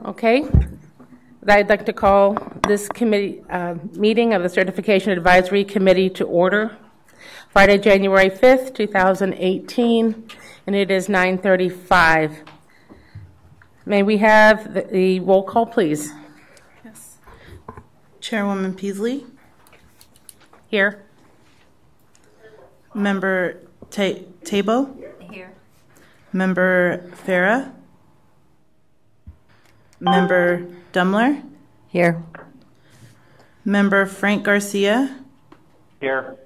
Okay. I'd like to call this committee meeting of the Certification Advisory Committee to order. Friday, January 5th, 2018, and it is 9:35. May we have the roll call, please? Yes. Chairwoman Peasley? Here. Member Tabo? Here. Member Farah? Member Dumler? Here. Member Frank Garcia? Here.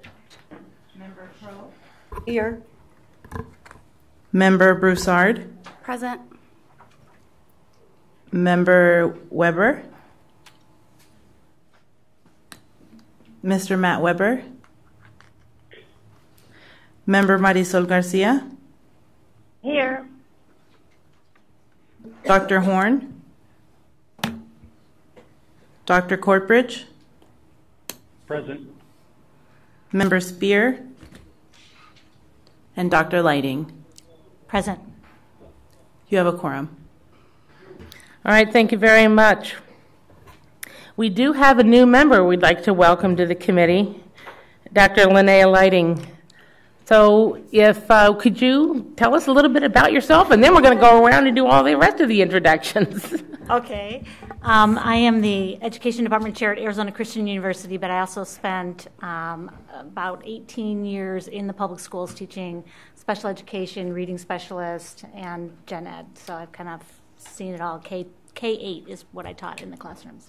Member Crow? Here. Member Broussard? Present. Member Weber? Mr. Matt Weber? Member Marisol Garcia? Here. Dr. Horn? Dr. Courtbridge? Present. Member Spear? And Dr. Lighting? Present. You have a quorum. All right, thank you very much. We do have a new member we'd like to welcome to the committee, Dr. Linnea Lighting. So if, could you tell us a little bit about yourself, and then we're going to go around and do all the rest of the introductions. Okay. I am the Education Department Chair at Arizona Christian University, but I also spent about 18 years in the public schools teaching special education, reading specialist, and gen ed. So I've kind of seen it all. K-8 is what I taught in the classrooms.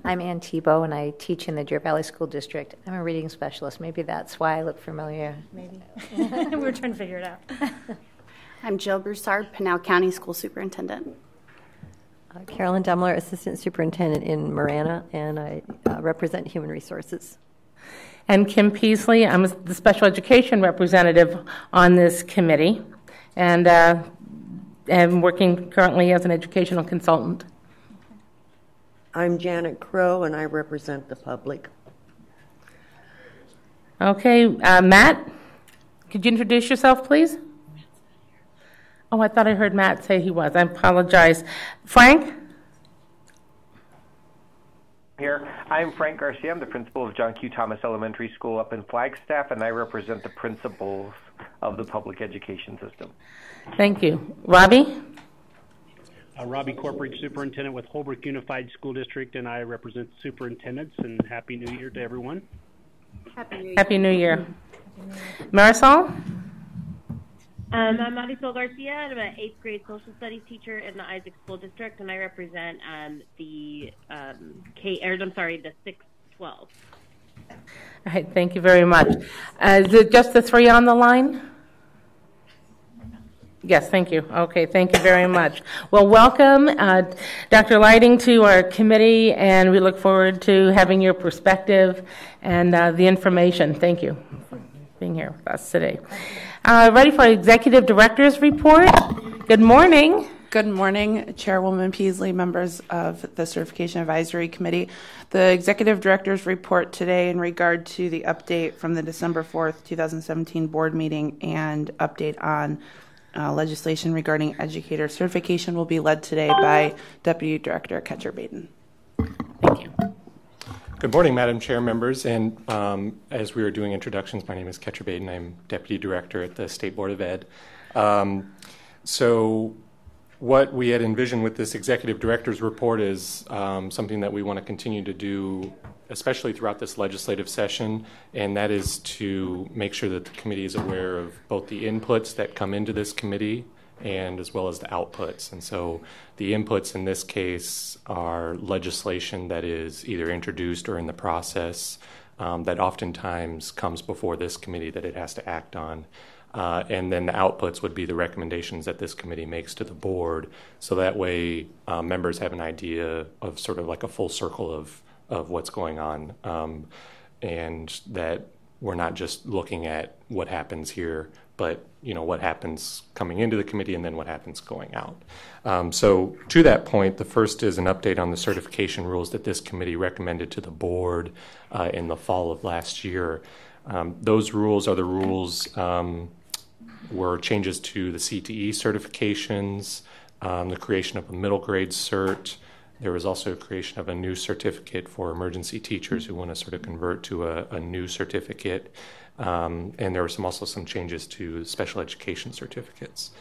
I'm Ann Tebow, and I teach in the Deer Valley School District. I'm a reading specialist. Maybe that's why I look familiar. Maybe. We were trying to figure it out. I'm Jill Broussard, Pinal County School Superintendent. Carolyn Dumler, Assistant Superintendent in Marana, and I represent Human Resources. And Kim Peasley, I'm the Special Education Representative on this committee, and am working currently as an educational consultant. I'm Janet Crow, and I represent the public. Okay, Matt, could you introduce yourself, please? Oh, I thought I heard Matt say he was. I apologize. Frank? Here. I'm Frank Garcia. I'm the principal of John Q. Thomas Elementary School up in Flagstaff, and I represent the principals of the public education system. Thank you. Robbie? Robbie Courtbridge, Superintendent with Holbrook Unified School District, and I represent superintendents, and Happy New Year to everyone. Happy New Year. Happy New Year. Marisol? I'm Marisol Garcia, and I'm an 8th grade social studies teacher in the Isaac School District, and I represent the 6-12. All right, thank you very much. Is it just the three on the line? Yes, thank you. Okay, thank you very much. Well, welcome, Dr. Lighting, to our committee, and we look forward to having your perspective and the information. Thank you for being here with us today. Ready for Executive Director's Report? Good morning. Good morning, Chairwoman Peasley, members of the Certification Advisory Committee. The Executive Director's Report today in regard to the update from the December 4th, 2017 board meeting and update on legislation regarding educator certification will be led today by Deputy Director Ketcher Baden. Thank you. Good morning, Madam Chair, members, and as we were doing introductions, my name is Ketcher Baden. I'm Deputy Director at the State Board of Ed. So what we had envisioned with this Executive Director's Report is something that we want to continue to do, especially throughout this legislative session, and that is to make sure that the committee is aware of both the inputs that come into this committee and as well as the outputs. And so the inputs in this case are legislation that is either introduced or in the process that oftentimes comes before this committee that it has to act on. And then the outputs would be the recommendations that this committee makes to the board. So that way members have an idea of sort of like a full circle of what's going on, and that we're not just looking at what happens here, but what happens coming into the committee and then what happens going out. So to that point, the first is an update on the certification rules that this committee recommended to the board in the fall of last year. Those rules are the rules were changes to the CTE certifications, the creation of a middle grade cert. There was also a creation of a new certificate for emergency teachers who want to sort of convert to a new certificate. And there were also some changes to special education certificates.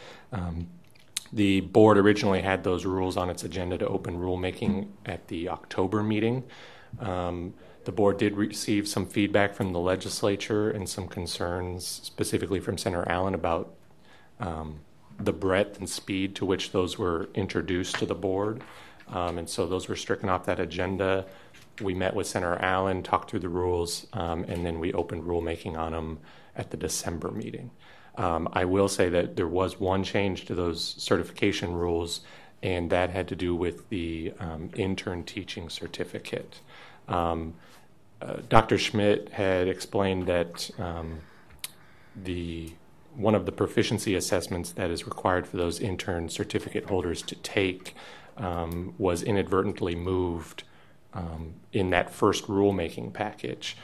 The board originally had those rules on its agenda to open rulemaking at the October meeting. The board did receive some feedback from the legislature and some concerns, specifically from Senator Allen, about the breadth and speed to which those were introduced to the board. And so those were stricken off that agenda. We met with Senator Allen, talked through the rules, and then we opened rulemaking on them at the December meeting. I will say that there was one change to those certification rules, and that had to do with the intern teaching certificate. Dr. Schmidt had explained that one of the proficiency assessments that is required for those intern certificate holders to take was inadvertently moved in that first rulemaking package,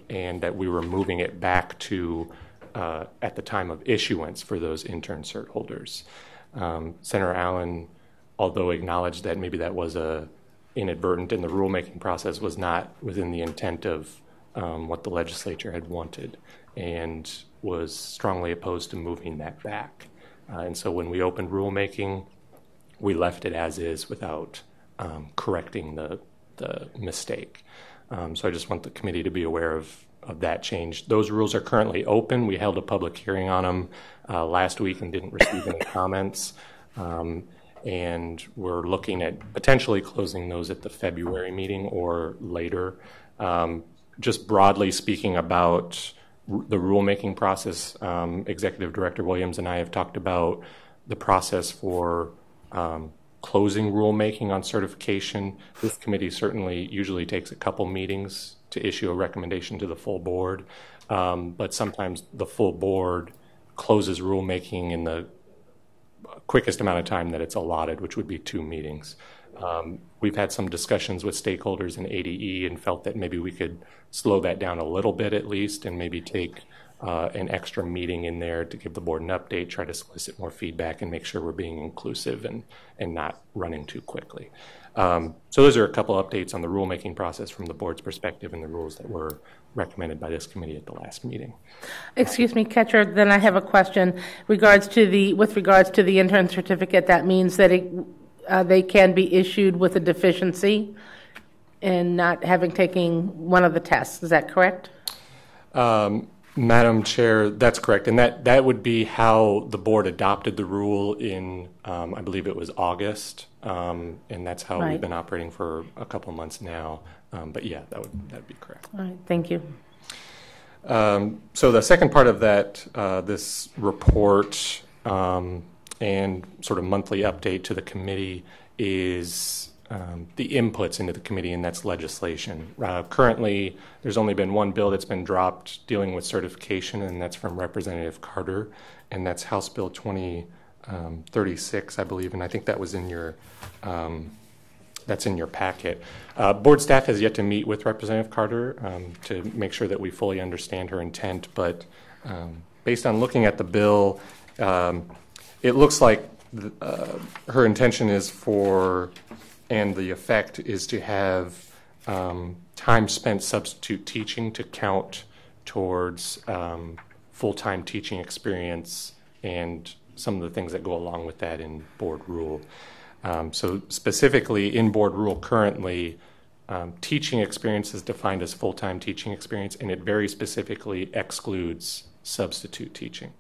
and that we were moving it back to at the time of issuance for those intern cert holders. Senator Allen, although acknowledged that maybe that was inadvertent and the rulemaking process was not within the intent of what the legislature had wanted, and was strongly opposed to moving that back. And so when we opened rulemaking, we left it as is without correcting the mistake. So I just want the committee to be aware of that change. Those rules are currently open. We held a public hearing on them last week and didn't receive any comments. And we're looking at potentially closing those at the February meeting or later. Just broadly speaking about the rulemaking process, Executive Director Williams and I have talked about the process for closing rulemaking on certification. This committee certainly usually takes a couple meetings to issue a recommendation to the full board, but sometimes the full board closes rulemaking in the quickest amount of time that it's allotted, which would be 2 meetings. We've had some discussions with stakeholders in ADE and felt that maybe we could slow that down a little bit at least, and maybe take an extra meeting in there to give the board an update, try to solicit more feedback, and make sure we're being inclusive and not running too quickly. So those are a couple updates on the rulemaking process from the board's perspective and the rules that were recommended by this committee at the last meeting. Excuse me, Ketcher, then I have a question. With regards to the intern certificate, that means that they can be issued with a deficiency in not having taken one of the tests. Is that correct? Madam Chair, that's correct. And that would be how the board adopted the rule in, I believe it was August. And that's how we've been operating for a couple months now. But yeah, that'd be correct. All right, thank you. So the second part of that, this report and sort of monthly update to the committee is the inputs into the committee, and that's legislation. Currently, there's only been one bill that's been dropped dealing with certification, and that's from Representative Carter, and that's House Bill 2036, I believe, and I think that was in your that's in your packet. Board staff has yet to meet with Representative Carter to make sure that we fully understand her intent, but based on looking at the bill, it looks like her intention is and the effect is to have time spent substitute teaching to count towards full-time teaching experience and some of the things that go along with that in board rule. So specifically in board rule currently, teaching experience is defined as full-time teaching experience, and it very specifically excludes substitute teaching.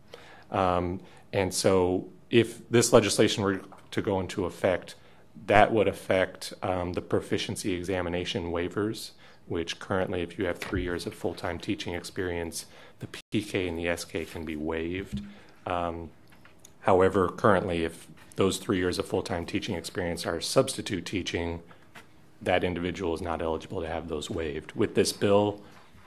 And so if this legislation were to go into effect, that would affect the proficiency examination waivers, which currently, if you have 3 years of full-time teaching experience, the PK and the SK can be waived. However, currently, if those 3 years of full-time teaching experience are substitute teaching, that individual is not eligible to have those waived. With this bill,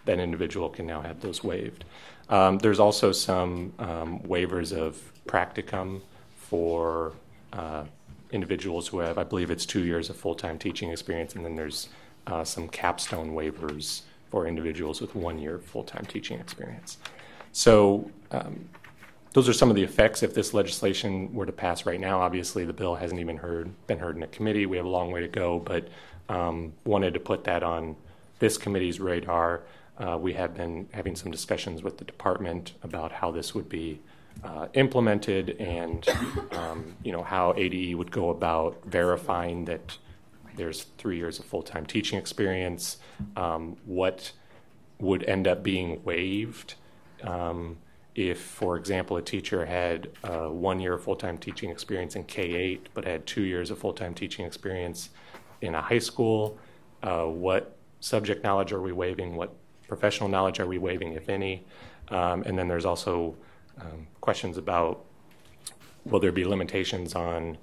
that individual can now have those waived. There's also some waivers of practicum for individuals who have, I believe it's 2 years of full-time teaching experience, and then there's some capstone waivers for individuals with 1 year of full-time teaching experience. So those are some of the effects if this legislation were to pass right now. Obviously, the bill hasn't even been heard in a committee. We have a long way to go, but wanted to put that on this committee's radar. We have been having some discussions with the department about how this would be implemented, and how ADE would go about verifying that there's 3 years of full-time teaching experience, what would end up being waived if, for example, a teacher had 1 year of full-time teaching experience in K-8 but had 2 years of full-time teaching experience in a high school. What subject knowledge are we waiving? What professional knowledge are we waiving, if any? And then there's also questions about, will there be limitations on,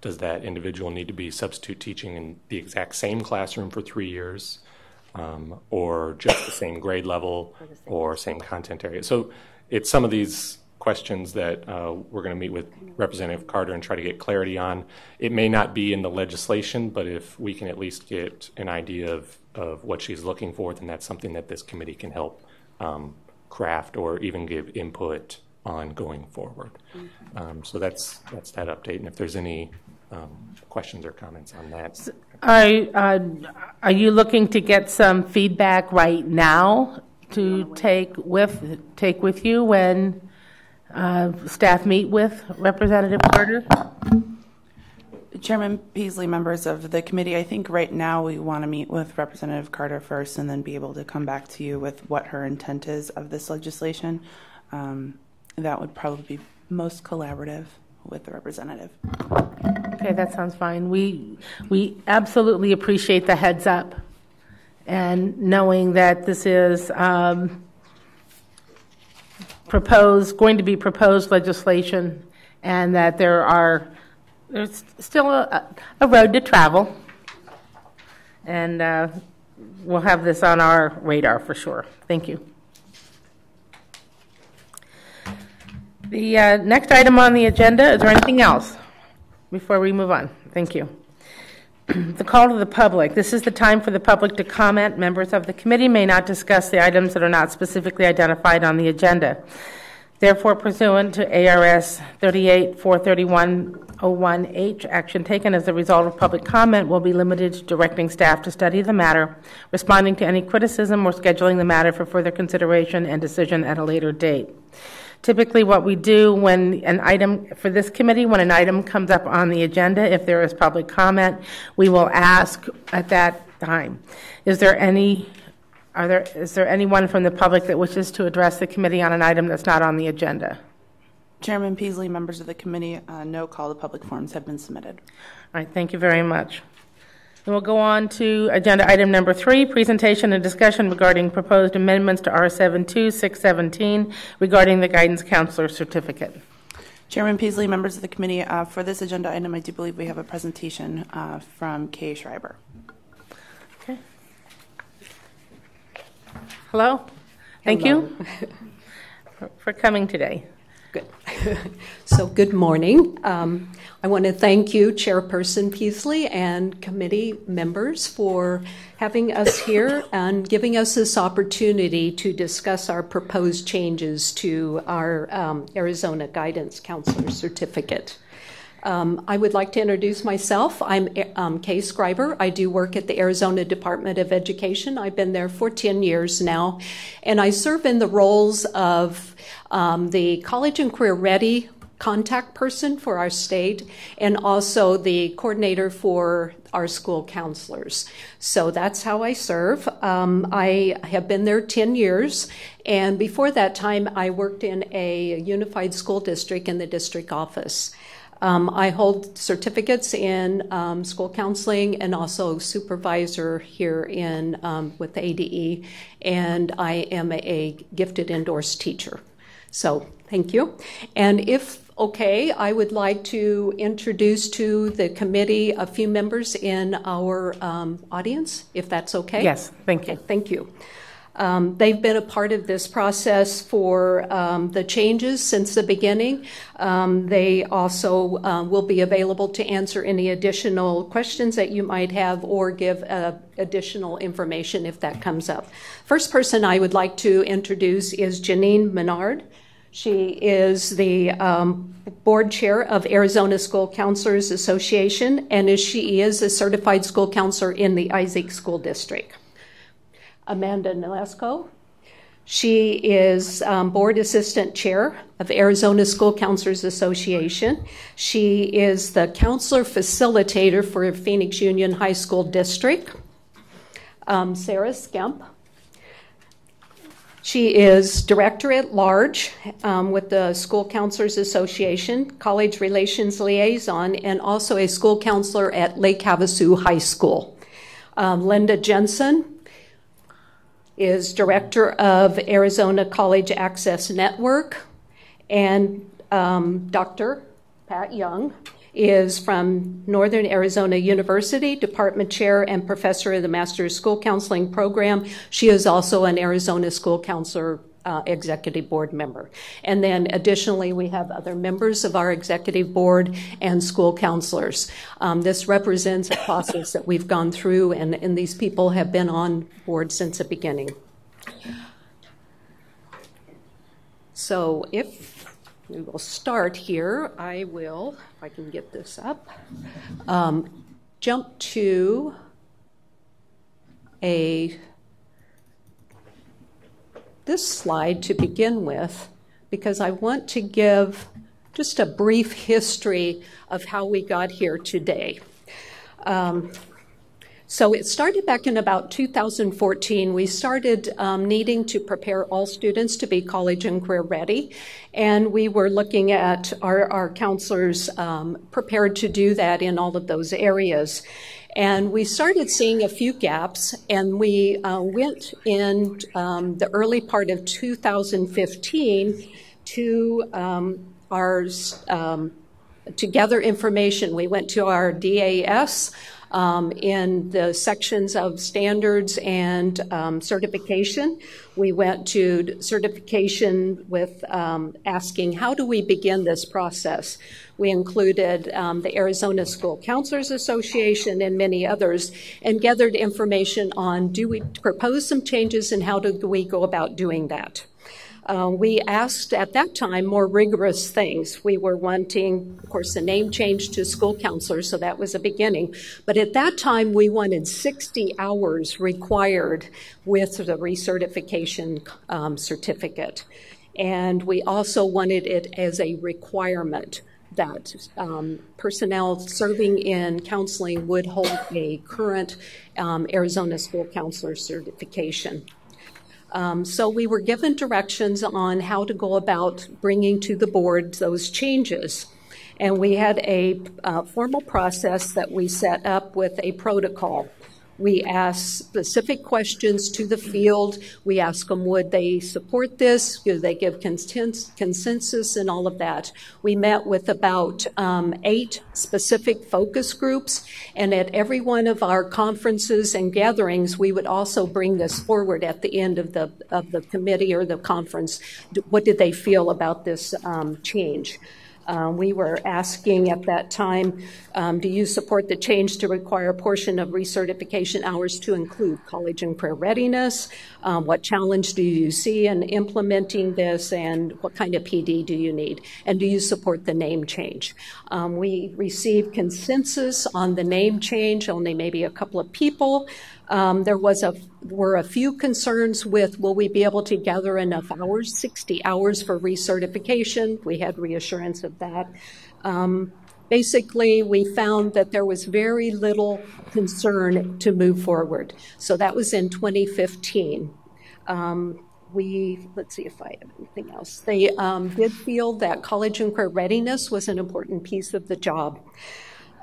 does that individual need to be substitute teaching in the exact same classroom for 3 years, or just the same grade level or same content area? So it's some of these questions that we're going to meet with Representative Carter and try to get clarity on. It may not be in the legislation, but if we can at least get an idea of what she's looking for, then that's something that this committee can help craft or even give input on going forward. So that's that update. And if there's any questions or comments on that. Are you looking to get some feedback right now to take with you when staff meet with Representative Carter? Chairman Peasley, members of the committee, I think right now we want to meet with Representative Carter first and then be able to come back to you with what her intent is of this legislation. That would probably be most collaborative with the representative. Okay, that sounds fine. We absolutely appreciate the heads up and knowing that this is going to be proposed legislation, and that there's still a road to travel, and we'll have this on our radar for sure. Thank you. The next item on the agenda, is there anything else before we move on? Thank you. The call to the public. This is the time for the public to comment. Members of the committee may not discuss the items that are not specifically identified on the agenda. Therefore, pursuant to ARS 38-431-01H, action taken as a result of public comment will be limited to directing staff to study the matter, responding to any criticism, or scheduling the matter for further consideration and decision at a later date. Typically, what we do when an item comes up on the agenda, if there is public comment, we will ask at that time, is there anyone from the public that wishes to address the committee on an item that's not on the agenda? Chairman Peasley, members of the committee, no call to public forums have been submitted. All right, thank you very much. And we'll go on to agenda item number 3, presentation and discussion regarding proposed amendments to R-72-617 regarding the guidance counselor certificate. Chairman Peasley, members of the committee, for this agenda item, I do believe we have a presentation from Kay Schreiber. Okay. Hello. Thank you for coming today. Good. So good morning. I want to thank you, Chairperson Peasley, and committee members for having us here and giving us this opportunity to discuss our proposed changes to our Arizona Guidance Counselor Certificate. I would like to introduce myself. I'm Kay Schreiber. I do work at the Arizona Department of Education. I've been there for 10 years now, and I serve in the roles of the College and Career Ready contact person for our state and also the coordinator for our school counselors. So that's how I serve. I have been there 10 years, and before that time, I worked in a unified school district in the district office. I hold certificates in school counseling and also supervisor here with the ADE, and I am a gifted endorsed teacher. So thank you. And if okay, I would like to introduce to the committee a few members in our audience, if that's okay. Yes, thank you. Okay, thank you. They've been a part of this process for the changes since the beginning. They also will be available to answer any additional questions that you might have or give additional information if that comes up. First person I would like to introduce is Janine Menard. She is the board chair of Arizona School Counselors Association, and she is a certified school counselor in the Isaac School District. Amanda Nolasco. She is board assistant chair of Arizona School Counselors Association. She is the counselor facilitator for Phoenix Union High School District. Sarah Skemp. She is director at large with the School Counselors Association, college relations liaison, and also a school counselor at Lake Havasu High School. Linda Jensen is director of Arizona College Access Network, and Dr. Pat Young is from Northern Arizona University, department chair and professor of the Master's School Counseling Program. She is also an Arizona School Counselor executive board member. And then additionally, we have other members of our executive board and school counselors. This represents a process that we've gone through, and these people have been on board since the beginning. So if we will start here, I will, if I can get this up, jump to this slide to begin with, because I want to give just a brief history of how we got here today. So it started back in about 2014. We started needing to prepare all students to be college and career ready, and we were looking at our counselors prepared to do that in all of those areas. And we started seeing a few gaps, and we went in the early part of 2015 to to gather information. We went to our DAS in the sections of standards and certification. We went to certification with asking, how do we begin this process? We included the Arizona School Counselors Association and many others, and gathered information on, do we propose some changes and how do we go about doing that? We asked at that time more rigorous things. We were wanting, of course, the name change to school counselor, so that was a beginning. But at that time, we wanted 60 hours required with the recertification certificate. And we also wanted it as a requirement that personnel serving in counseling would hold a current Arizona School Counselor certification. So we were given directions on how to go about bringing to the board those changes. And we had a formal process that we set up with a protocol. We asked specific questions to the field. We asked them, would they support this? Do they give consensus and all of that? We met with about 8 specific focus groups, and at every one of our conferences and gatherings, we would also bring this forward at the end of the committee or the conference. What did they feel about this change? We were asking at that time, do you support the change to require a portion of recertification hours to include college and career readiness? What challenge do you see in implementing this, and what kind of PD do you need? And do you support the name change? We received consensus on the name change, only maybe a couple of people. There were a few concerns with, will we be able to gather enough hours, 60 hours for recertification? We had reassurance of that. Basically, we found that there was very little concern to move forward. So that was in 2015. Let's see if I have anything else. They did feel that college and career readiness was an important piece of the job.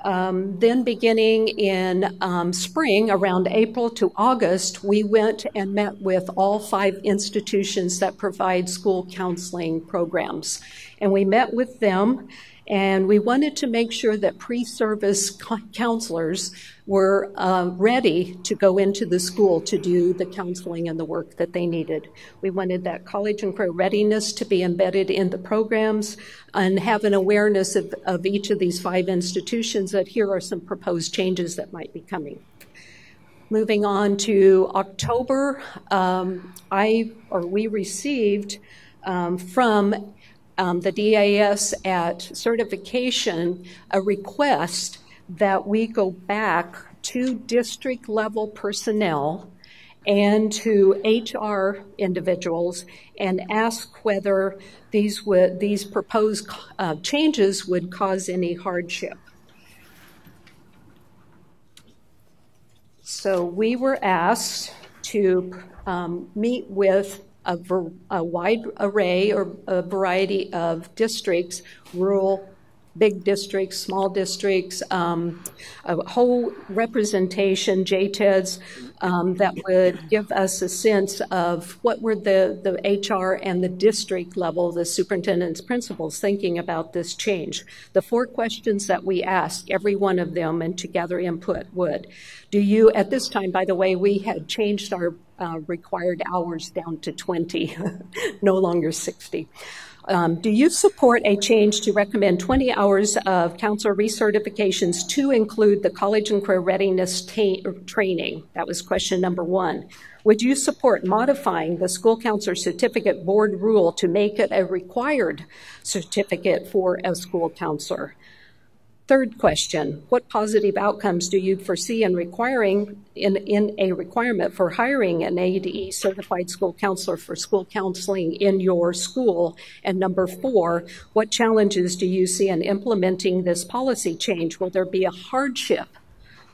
Then beginning in spring, around April to August, we went and met with all 5 institutions that provide school counseling programs. And we met with them, and we wanted to make sure that pre-service counselors were ready to go into the school to do the counseling and the work that they needed. We wanted that college and career readiness to be embedded in the programs and have an awareness of each of these 5 institutions, that here are some proposed changes that might be coming. Moving on to October, we received from the DAS at certification a request that we go back to district level personnel and to HR individuals and ask whether these proposed changes would cause any hardship. So we were asked to meet with a wide array or a variety of districts, rural, big districts, small districts, a whole representation, JTEDs, that would give us a sense of what were the HR and the district level, the superintendent's principals, thinking about this change. The 4 questions that we asked, every one of them, and to gather input would, do you, at this time, by the way, we had changed our required hours down to 20, no longer 60. Do you support a change to recommend 20 hours of counselor recertifications to include the college and career readiness training? That was question number 1. Would you support modifying the school counselor certificate board rule to make it a required certificate for a school counselor? 3rd question, what positive outcomes do you foresee in a requirement for hiring an ADE certified school counselor for school counseling in your school? And number 4, what challenges do you see in implementing this policy change? Will there be a hardship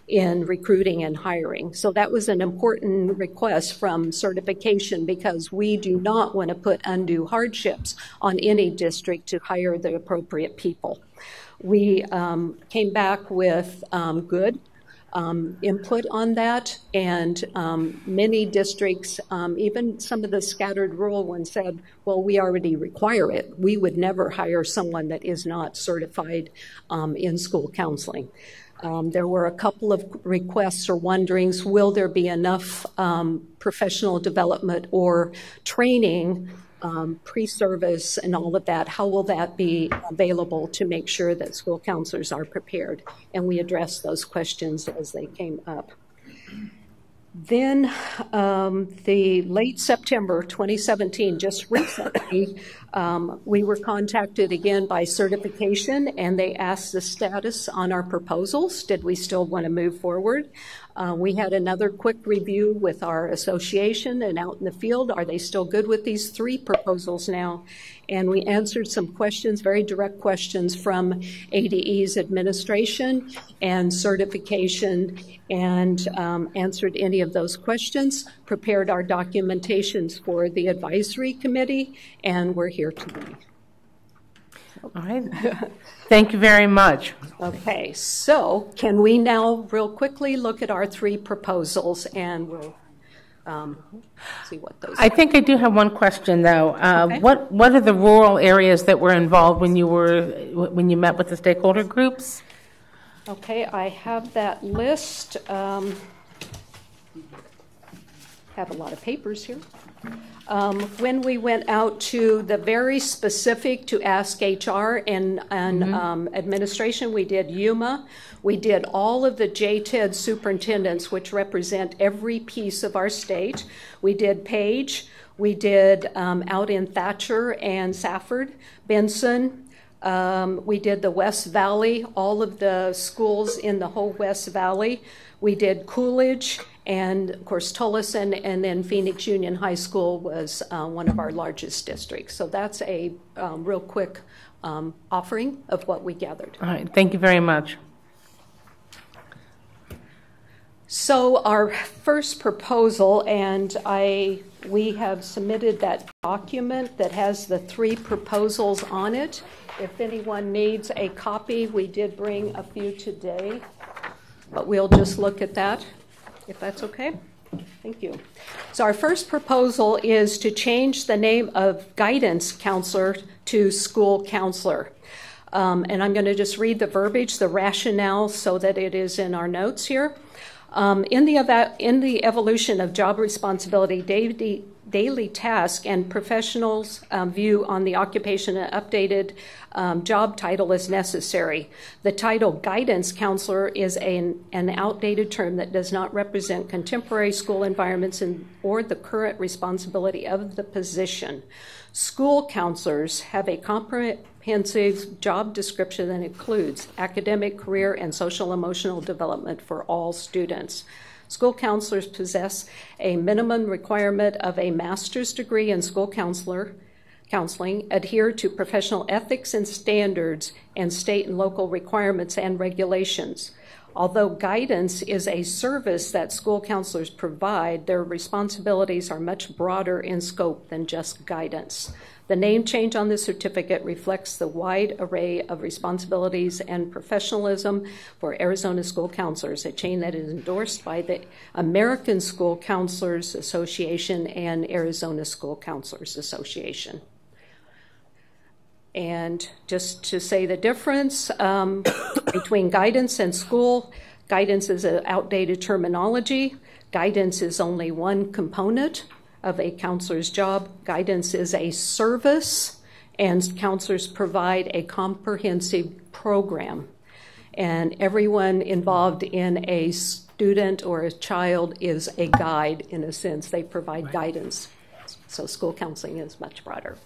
in recruiting and hiring? So that was an important request from certification because we do not want to put undue hardships on any district to hire the appropriate people. We came back with good input on that, and many districts, even some of the scattered rural ones, said, well, we already require it. We would never hire someone that is not certified in school counseling. There were a couple of requests or wonderings, will there be enough professional development or training, pre-service and all of that? How will that be available to make sure that school counselors are prepared? And we addressed those questions as they came up. Then the late September 2017, just recently, we were contacted again by certification, and they asked the status on our proposals. Did we still want to move forward? We had another quick review with our association and out in the field. Are they still good with these 3 proposals now? And we answered some questions, very direct questions from ADE's administration and certification, and answered any of those questions, prepared our documentations for the advisory committee, and we're here today. All right. Thank you very much. Okay, so can we now real quickly look at our 3 proposals, and we'll see what those I think I do have one question, though. Okay. What are the rural areas that were involved when you met with the stakeholder groups? Okay, I have that list. Have a lot of papers here. When we went out to the very specific to ask HR and administration, we did UMA. We did all of the JTED superintendents, which represent every piece of our state. We did Page. We did out in Thatcher and Safford, Benson. We did the West Valley, all of the schools in the whole West Valley. We did Coolidge, and of course Tullison, and then Phoenix Union High School was one of our largest districts. So that's a real quick offering of what we gathered. All right, thank you very much. So our first proposal, and we have submitted that document that has the 3 proposals on it. If anyone needs a copy, we did bring a few today, but we'll just look at that, if that's okay. Thank you. So our first proposal is to change the name of guidance counselor to school counselor. And I'm going to just read the verbiage, the rationale, so that it is in our notes here. In the evolution of job responsibility, daily task and professionals' view on the occupation and updated job title is necessary. The title guidance counselor is an outdated term that does not represent contemporary school environments or the current responsibility of the position. School counselors have a comprehensive job description that includes academic, career, and social emotional development for all students. School counselors possess a minimum requirement of a master's degree in school counseling, adhere to professional ethics and standards, and state and local requirements and regulations. Although guidance is a service that school counselors provide, their responsibilities are much broader in scope than just guidance. The name change on the certificate reflects the wide array of responsibilities and professionalism for Arizona school counselors, a chain that is endorsed by the American School Counselors Association and Arizona School Counselors Association. And just to say the difference between guidance and school, guidance is an outdated terminology. Guidance is only one component of a counselor's job. Guidance is a service, and counselors provide a comprehensive program. And everyone involved in a student or a child is a guide in a sense. They provide guidance. So school counseling is much broader.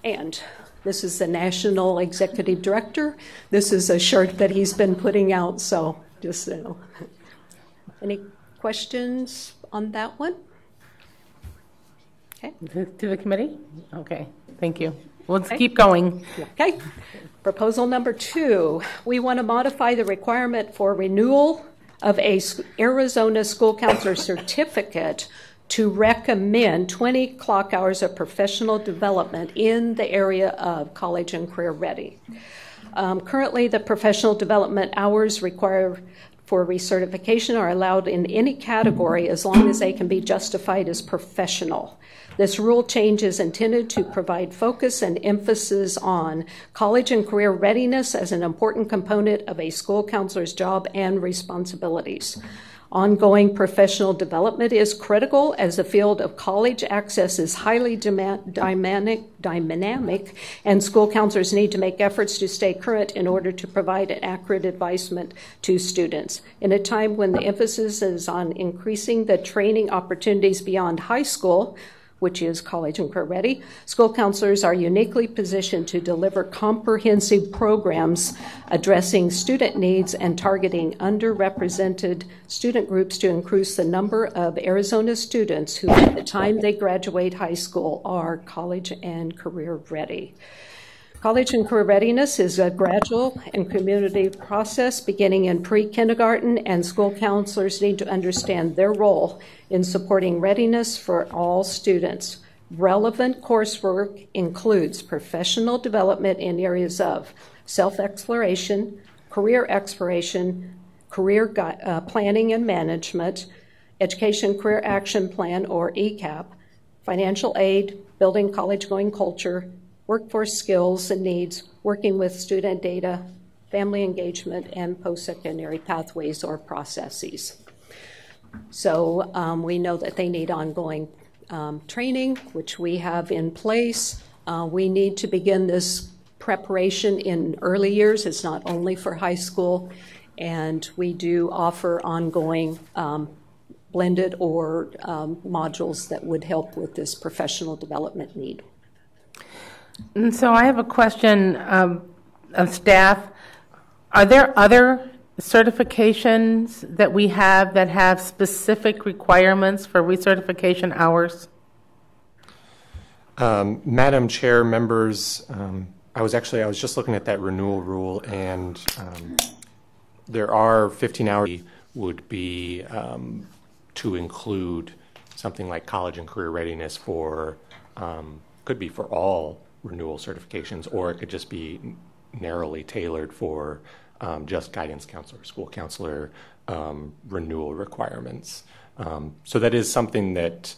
And this is the National Executive Director. This is a shirt that he's been putting out, so just you know. Any questions on that one? Okay. To the committee? Okay, thank you. Let's keep going. Okay. Proposal number 2. We want to modify the requirement for renewal of a Arizona School Counselor certificate to recommend 20 clock hours of professional development in the area of college and career ready. Currently, the professional development hours required for recertification are allowed in any category as long as they can be justified as professional. This rule change is intended to provide focus and emphasis on college and career readiness as an important component of a school counselor's job and responsibilities. Ongoing professional development is critical as the field of college access is highly dynamic, and school counselors need to make efforts to stay current in order to provide an accurate advisement to students. In a time when the emphasis is on increasing the training opportunities beyond high school, which is college and career ready, school counselors are uniquely positioned to deliver comprehensive programs addressing student needs and targeting underrepresented student groups to increase the number of Arizona students who, at the time they graduate high school, are college and career ready. College and career readiness is a gradual and cumulative process beginning in pre-kindergarten, and school counselors need to understand their role in supporting readiness for all students. Relevant coursework includes professional development in areas of self-exploration, career exploration, career planning and management, Education Career Action Plan, or ECAP, financial aid, building college-going culture, workforce skills and needs, working with student data, family engagement, and post-secondary pathways or processes. So we know that they need ongoing training, which we have in place. We need to begin this preparation in early years. It's not only for high school, and we do offer ongoing blended or modules that would help with this professional development need. And so I have a question of staff. Are there other certifications that we have that have specific requirements for recertification hours? Madam Chair, members, I was just looking at that renewal rule, and there are 15 hours would be to include something like college and career readiness for, could be for all renewal certifications, or it could just be narrowly tailored for just guidance counselor, school counselor renewal requirements. So that is something that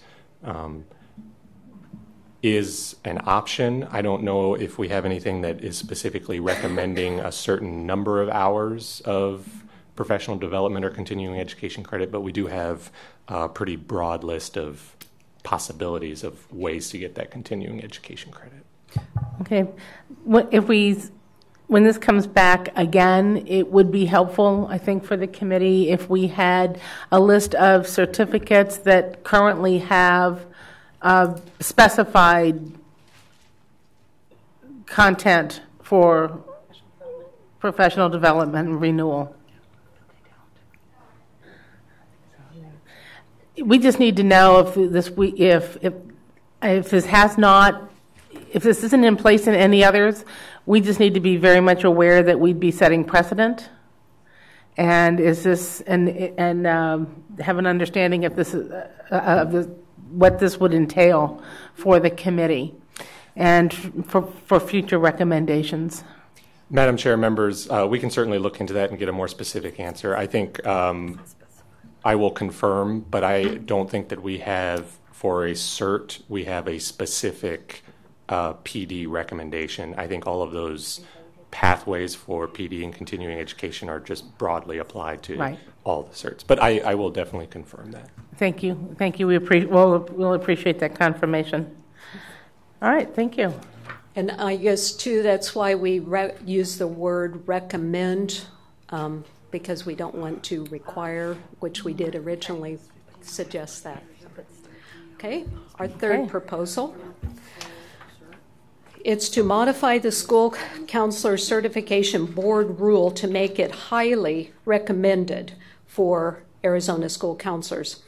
is an option. I don't know if we have anything that is specifically recommending a certain number of hours of professional development or continuing education credit, but we do have a pretty broad list of possibilities of ways to get that continuing education credit. Okay. When this comes back again, it would be helpful, I think, for the committee if we had a list of certificates that currently have specified content for professional development and renewal. We just need to know if this isn't in place in any others. We just need to be very much aware that we'd be setting precedent, and have an understanding if this is what this would entail for the committee and for future recommendations. Madam Chair, members, we can certainly look into that and get a more specific answer. I think I will confirm, but I don't think that we have, for a cert, we have a specific PD recommendation. I think all of those pathways for PD and continuing education are just broadly applied to all the certs. But I will definitely confirm that. Thank you. Thank you. We'll appreciate that confirmation. All right. Thank you. And I guess, too, that's why we use the word recommend, because we don't want to require, which we did originally suggest that. Okay. Our third proposal. It's to modify the school counselor certification board rule to make it highly recommended for Arizona school counselors.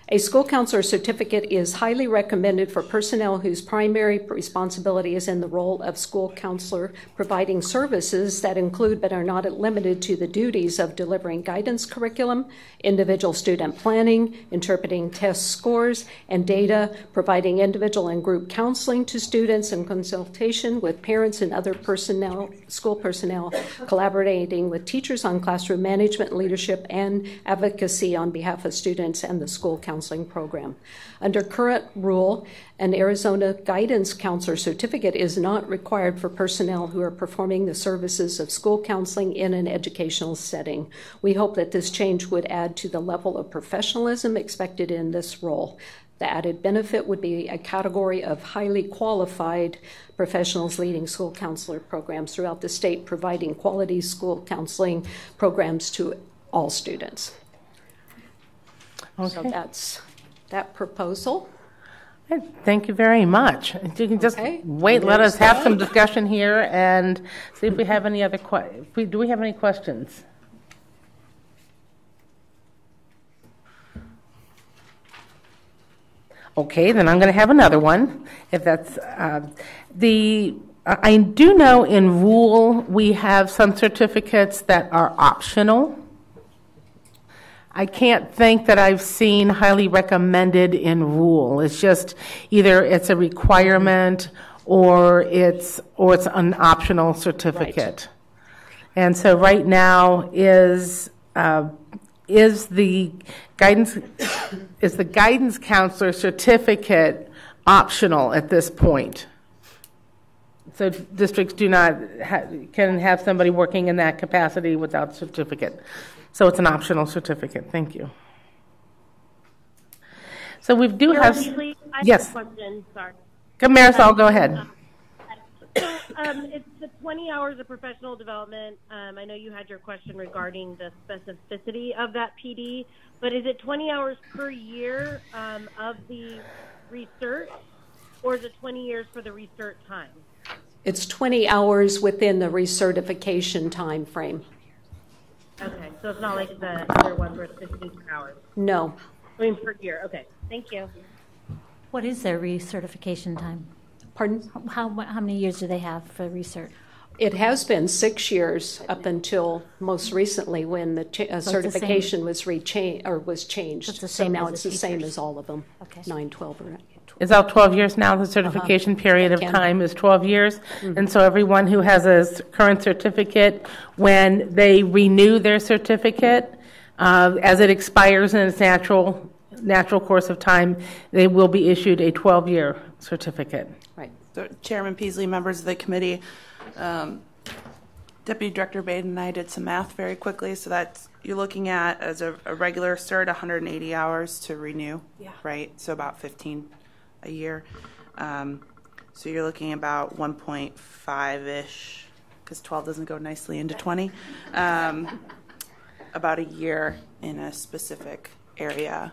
A school counselor certificate is highly recommended for personnel whose primary responsibility is in the role of school counselor, providing services that include but are not limited to the duties of delivering guidance curriculum, individual student planning, interpreting test scores and data, providing individual and group counseling to students and consultation with parents and other personnel, school personnel, collaborating with teachers on classroom management, leadership, and advocacy on behalf of students and the school counseling program. Under current rule, an Arizona guidance counselor certificate is not required for personnel who are performing the services of school counseling in an educational setting. We hope that this change would add to the level of professionalism expected in this role. The added benefit would be a category of highly qualified professionals leading school counselor programs throughout the state, providing quality school counseling programs to all students. Okay. So that's that proposal. Thank you very much. You can just wait, let us have some discussion here and see if we have any other questions. Do we have any questions? Okay, then I'm going to have another one. If that's I do know in rule we have some certificates that are optional. I can't think that I've seen highly recommended in rule. It's just either it's a requirement or it's an optional certificate. Right. And so right now is the guidance counselor certificate optional at this point? So districts can have somebody working in that capacity without certificate. So it's an optional certificate. Thank you. So we do have. Yes. Question, sorry. Marisol, go ahead. So it's the 20 hours of professional development. I know you had your question regarding the specificity of that PD, but is it 20 hours per year of the research, or is it 20 years for the research time? It's 20 hours within the recertification time frame. Okay, so it's not like the other ones where it's 15 hours? No. I mean, per year. Okay, thank you. What is their recertification time? Pardon? How many years do they have for research? It has been 6 years up until most recently when the certification was changed. It's the so same now as it's the the same teachers. as all of them. Okay. 9, 12, or 12. It's out 12 years now. The certification period of time is 12 years. Mm-hmm. And so everyone who has a current certificate, when they renew their certificate, as it expires in its natural course of time, they will be issued a 12-year certificate. Right. So, Chairman Peasley, members of the committee, Deputy Director Baden and I did some math very quickly. So that's, you're looking at, as a regular cert, 180 hours to renew, right? So about 15 a year. So you're looking about 1.5-ish, because 12 doesn't go nicely into 20. About a year in a specific area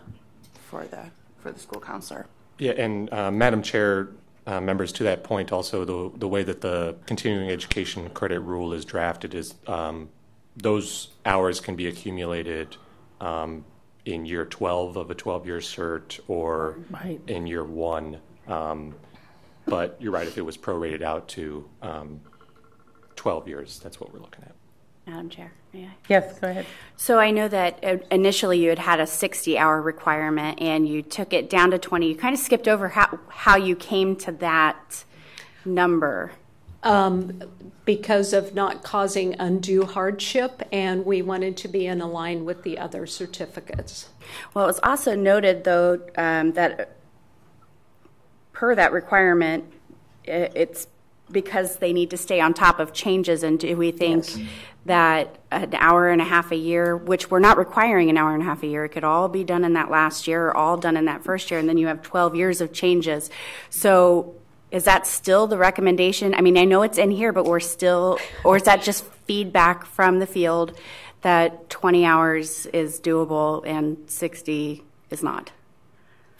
for the school counselor. Yeah, and Madam Chair, members, to that point, also the way that the continuing education credit rule is drafted is those hours can be accumulated in year 12 of a 12-year cert or in year 1. But you're right, if it was prorated out to 12 years, that's what we're looking at. Madam Chair, may I? Yes, go ahead. So I know that initially you had a 60-hour requirement and you took it down to 20. You kind of skipped over how you came to that number. Because of not causing undue hardship, and we wanted to be in line with the other certificates. Well, it was also noted, though, that per that requirement, it's because they need to stay on top of changes. And do we think that an hour and a half a year, which we're not requiring an hour and a half a year, it could all be done in that last year or all done in that first year, and then you have 12 years of changes. So is that still the recommendation? I mean, I know it's in here, but we're still, or is that just feedback from the field that 20 hours is doable and 60 is not?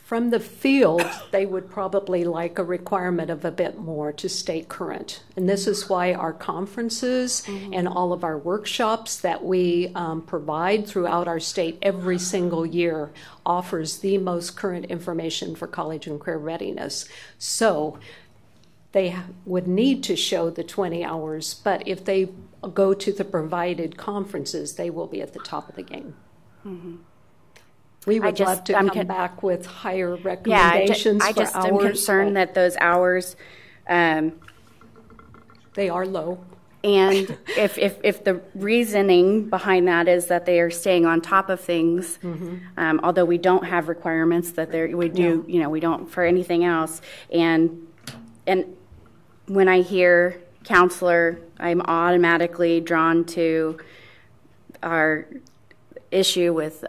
From the field, they would probably like a requirement of a bit more to stay current. And this is why our conferences and all of our workshops that we provide throughout our state every single year offers the most current information for college and career readiness. So they would need to show the 20 hours, but if they go to the provided conferences, they will be at the top of the game. We would love to come back with higher recommendations for hours. I'm concerned that those hours, they are low. And if the reasoning behind that is that they are staying on top of things, although we don't have requirements that we do, we don't for anything else. And when I hear counselor, I'm automatically drawn to our issue with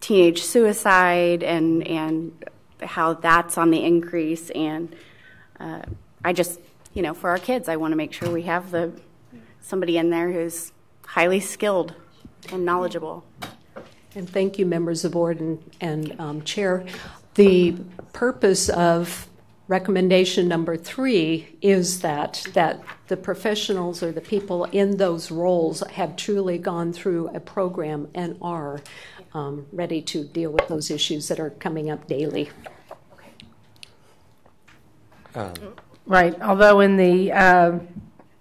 teenage suicide and how that's on the increase. And I just, for our kids, I want to make sure we have somebody in there who's highly skilled and knowledgeable. And thank you, members of the board and Chair. The purpose of recommendation number 3 is that the professionals or the people in those roles have truly gone through a program and are ready to deal with those issues that are coming up daily. Right. Although in the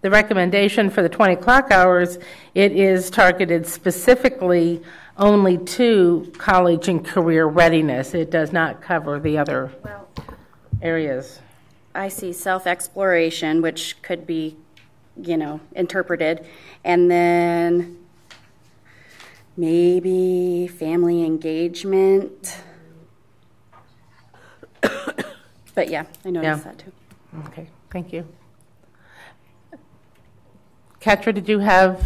recommendation for the 20 clock hours, it is targeted specifically only to college and career readiness. It does not cover the other areas. I see self-exploration, which could be, interpreted, and then maybe family engagement. But yeah, I noticed that too. Okay, thank you. Katra, did you have?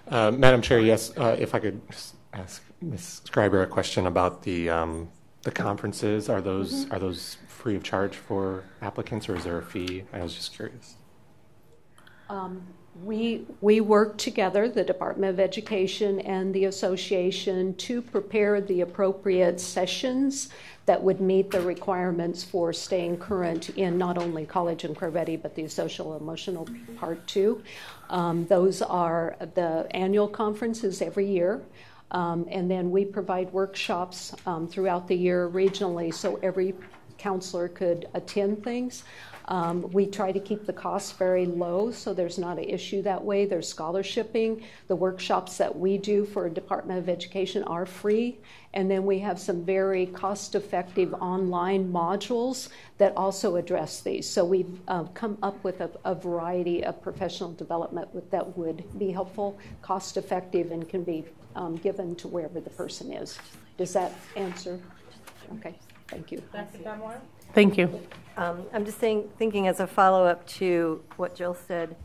Madam Chair, yes. If I could ask Ms. Schreiber a question about the conferences. Are those free of charge for applicants, or is there a fee? I was just curious. We work together, the Department of Education and the association, to prepare the appropriate sessions that would meet the requirements for staying current in not only college and career ready, but the social emotional part too. Those are the annual conferences every year. And then we provide workshops throughout the year regionally so every counselor could attend things. We try to keep the costs very low so there's not an issue that way. There's scholarshiping. The workshops that we do for Department of Education are free. And then we have some very cost-effective online modules that also address these. So we've come up with a variety of professional development that would be helpful, cost-effective, and can be given to wherever the person is. Does that answer? Okay, thank you. Thank you. I'm just thinking as a follow-up to what Jill said,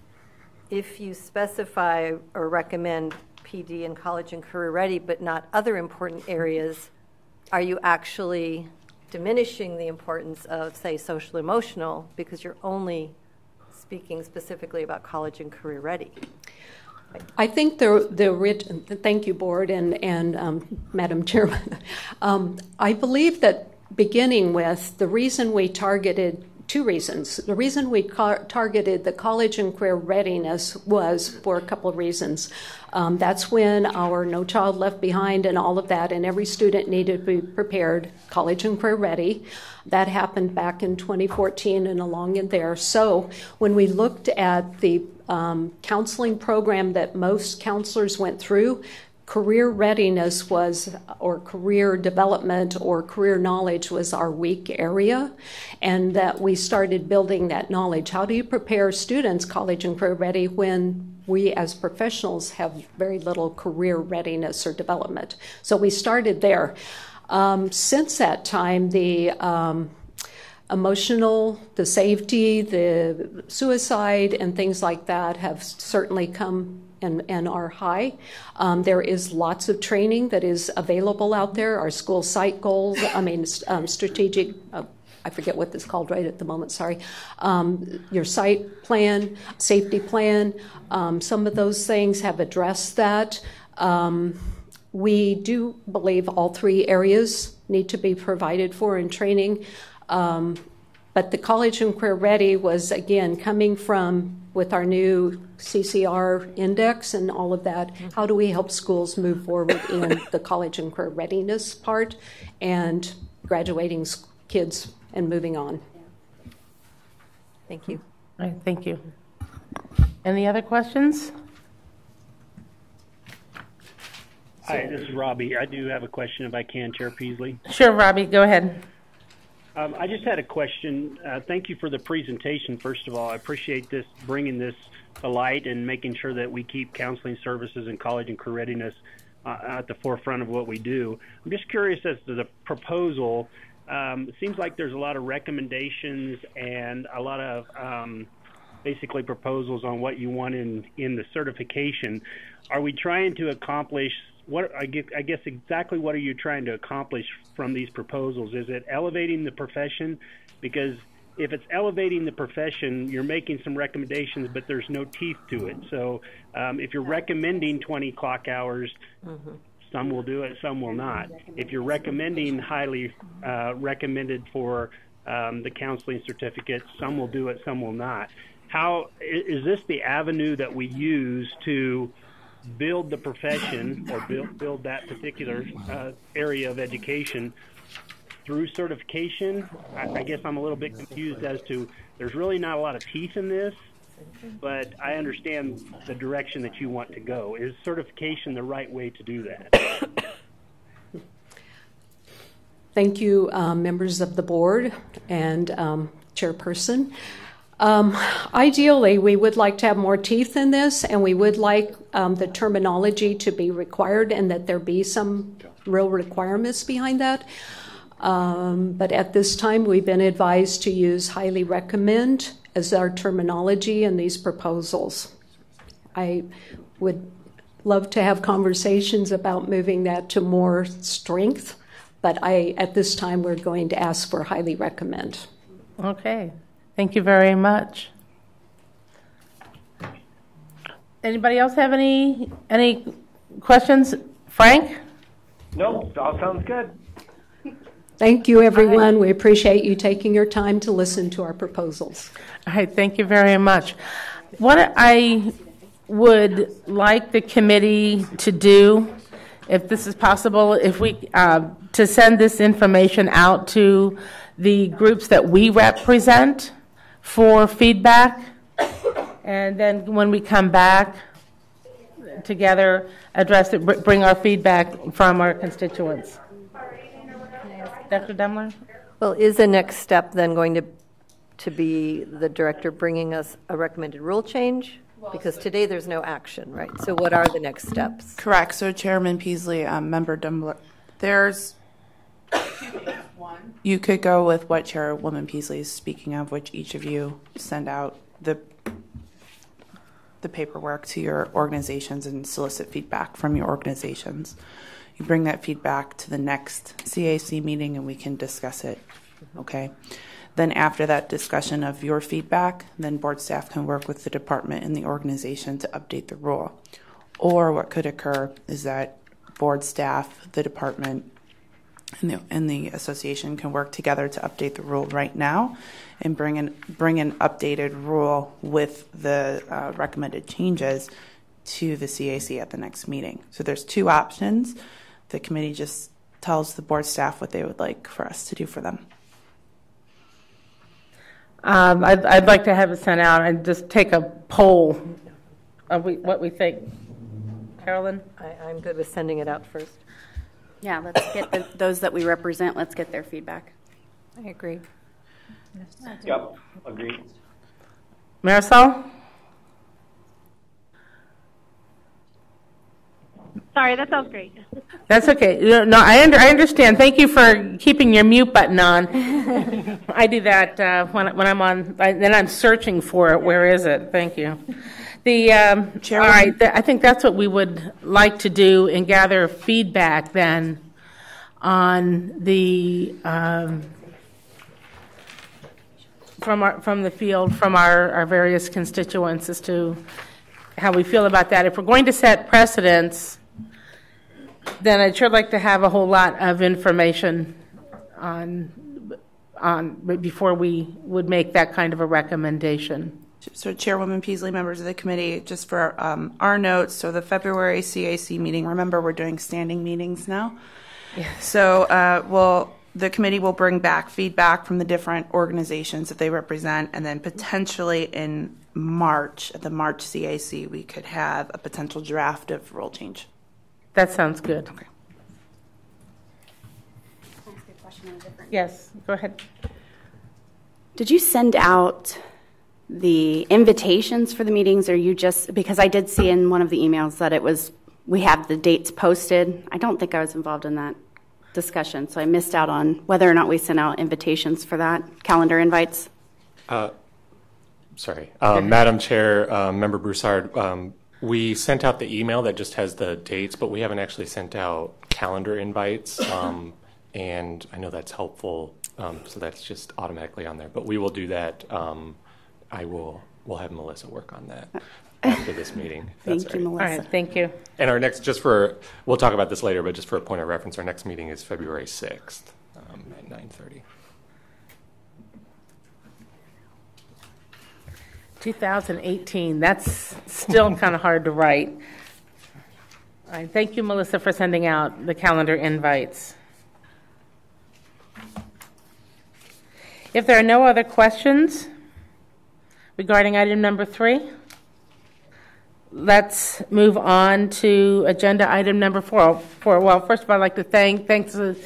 if you specify or recommend PD in college and career ready, but not other important areas, are you actually diminishing the importance of, say, social emotional because you're only speaking specifically about college and career ready? I think thank you, Board and Madam Chairman. I believe that beginning with the reason we targeted two reasons. The reason we targeted the college and career readiness was for a couple of reasons. That's when our No Child Left Behind and all of that, and every student needed to be prepared, college and career ready. That happened back in 2014 and along in there. So when we looked at the counseling program that most counselors went through, career readiness was, or career development or career knowledge was our weak area, and that we started building that knowledge. How do you prepare students college and career ready when we as professionals have very little career readiness or development? So we started there. Since that time, the emotional, the safety, the suicide, and things like that have certainly come and are high. There is lots of training that is available out there. Our school site goals, strategic, I forget what this is called right at the moment, sorry. Your site plan, safety plan, some of those things have addressed that. We do believe all three areas need to be provided for in training. But the college and career ready was, again, coming from with our new CCR index and all of that. How do we help schools move forward in the college and career readiness part and graduating kids and moving on? Thank you. All right, thank you. Any other questions? Hi, this is Robbie. I do have a question if I can, Chair Peasley. Sure, Robbie, go ahead. I just had a question. Thank you for the presentation, first of all. I appreciate this, bringing this to light and making sure that we keep counseling services and college and career readiness at the forefront of what we do. I'm just curious as to the proposal. It seems like there's a lot of recommendations and a lot of basically proposals on what you want in the certification. Are we trying to accomplish I guess exactly what are you trying to accomplish from these proposals? Is it elevating the profession? Because if it's elevating the profession, you're making some recommendations, but there's no teeth to it. So if you're recommending 20 clock hours, some will do it, some will not. If you're recommending highly recommended for the counseling certificate, some will do it, some will not. How is this the avenue that we use to build the profession or build that particular area of education through certification? I guess I'm a little bit confused as to, there's really not a lot of teeth in this, but I understand the direction that you want to go. Is certification the right way to do that? Thank you, members of the board and chairperson. Ideally, we would like to have more teeth in this, and we would like the terminology to be required and that there be some real requirements behind that. But at this time, we've been advised to use highly recommend as our terminology in these proposals. I would love to have conversations about moving that to more strength, but at this time, we're going to ask for highly recommend. Okay. Thank you very much. Anybody else have any questions? Frank? Nope, all sounds good. Thank you, everyone. We appreciate you taking your time to listen to our proposals. All right, thank you very much. What I would like the committee to do, if this is possible, if we to send this information out to the groups that we represent for feedback, and then when we come back together, address it, bring our feedback from our constituents. Dr. Demler? Well, is the next step then going to be the director bringing us a recommended rule change? Because today there's no action, right? So what are the next steps? Correct. So Chairman Peasley, Member Demler, there's one. You could go with what Chairwoman Peasley is speaking of, which each of you send out the the paperwork to your organizations and solicit feedback from your organizations. You bring that feedback to the next CAC meeting and we can discuss it, okay? Then after that discussion of your feedback, then board staff can work with the department and the organization to update the rule. Or what could occur is that board staff, the department, and the association can work together to update the rule right now and bring an updated rule with the recommended changes to the CAC at the next meeting. So there's two options. The committee just tells the board staff what they would like for us to do for them. I'd like to have it sent out and just take a poll of what we think. Carolyn? I'm good with sending it out first. Yeah, let's get those that we represent, let's get their feedback. I agree. Yep, agreed. Marisol? Sorry, that sounds great. That's okay. No, I understand. Thank you for keeping your mute button on. I do that when I'm on, then I'm searching for it. Where is it? Thank you. All right, I think that's what we would like to do and gather feedback then on the from the field, from our various constituents as to how we feel about that. If we're going to set precedents, then I'd sure like to have a whole lot of information on before we would make that kind of a recommendation. So Chairwoman Peasley, members of the committee, just for our notes, so the February CAC meeting, remember we're doing standing meetings now. Yeah. So the committee will bring back feedback from the different organizations that they represent, and then potentially in March, at the March CAC, we could have a potential draft of rule change. That sounds good. Okay. Can I ask a question on a different? Yes, go ahead. Did you send out the invitations for the meetings, or you just, because I did see in one of the emails that we have the dates posted. I don't think I was involved in that discussion, so I missed out on whether or not we sent out invitations for that, calendar invites. Madam Chair, Member Broussard, we sent out the email that just has the dates, but we haven't actually sent out calendar invites, and I know that's helpful, so that's just automatically on there, but we will do that. We'll have Melissa work on that after this meeting. Thank you, Melissa. All right, thank you. And our next, we'll talk about this later, but just for a point of reference, our next meeting is February 6th at 9:30. 2018, that's still kind of hard to write. All right, thank you, Melissa, for sending out the calendar invites. If there are no other questions regarding item number 3, let's move on to agenda item number 4. Well, first of all, I'd like to thanks to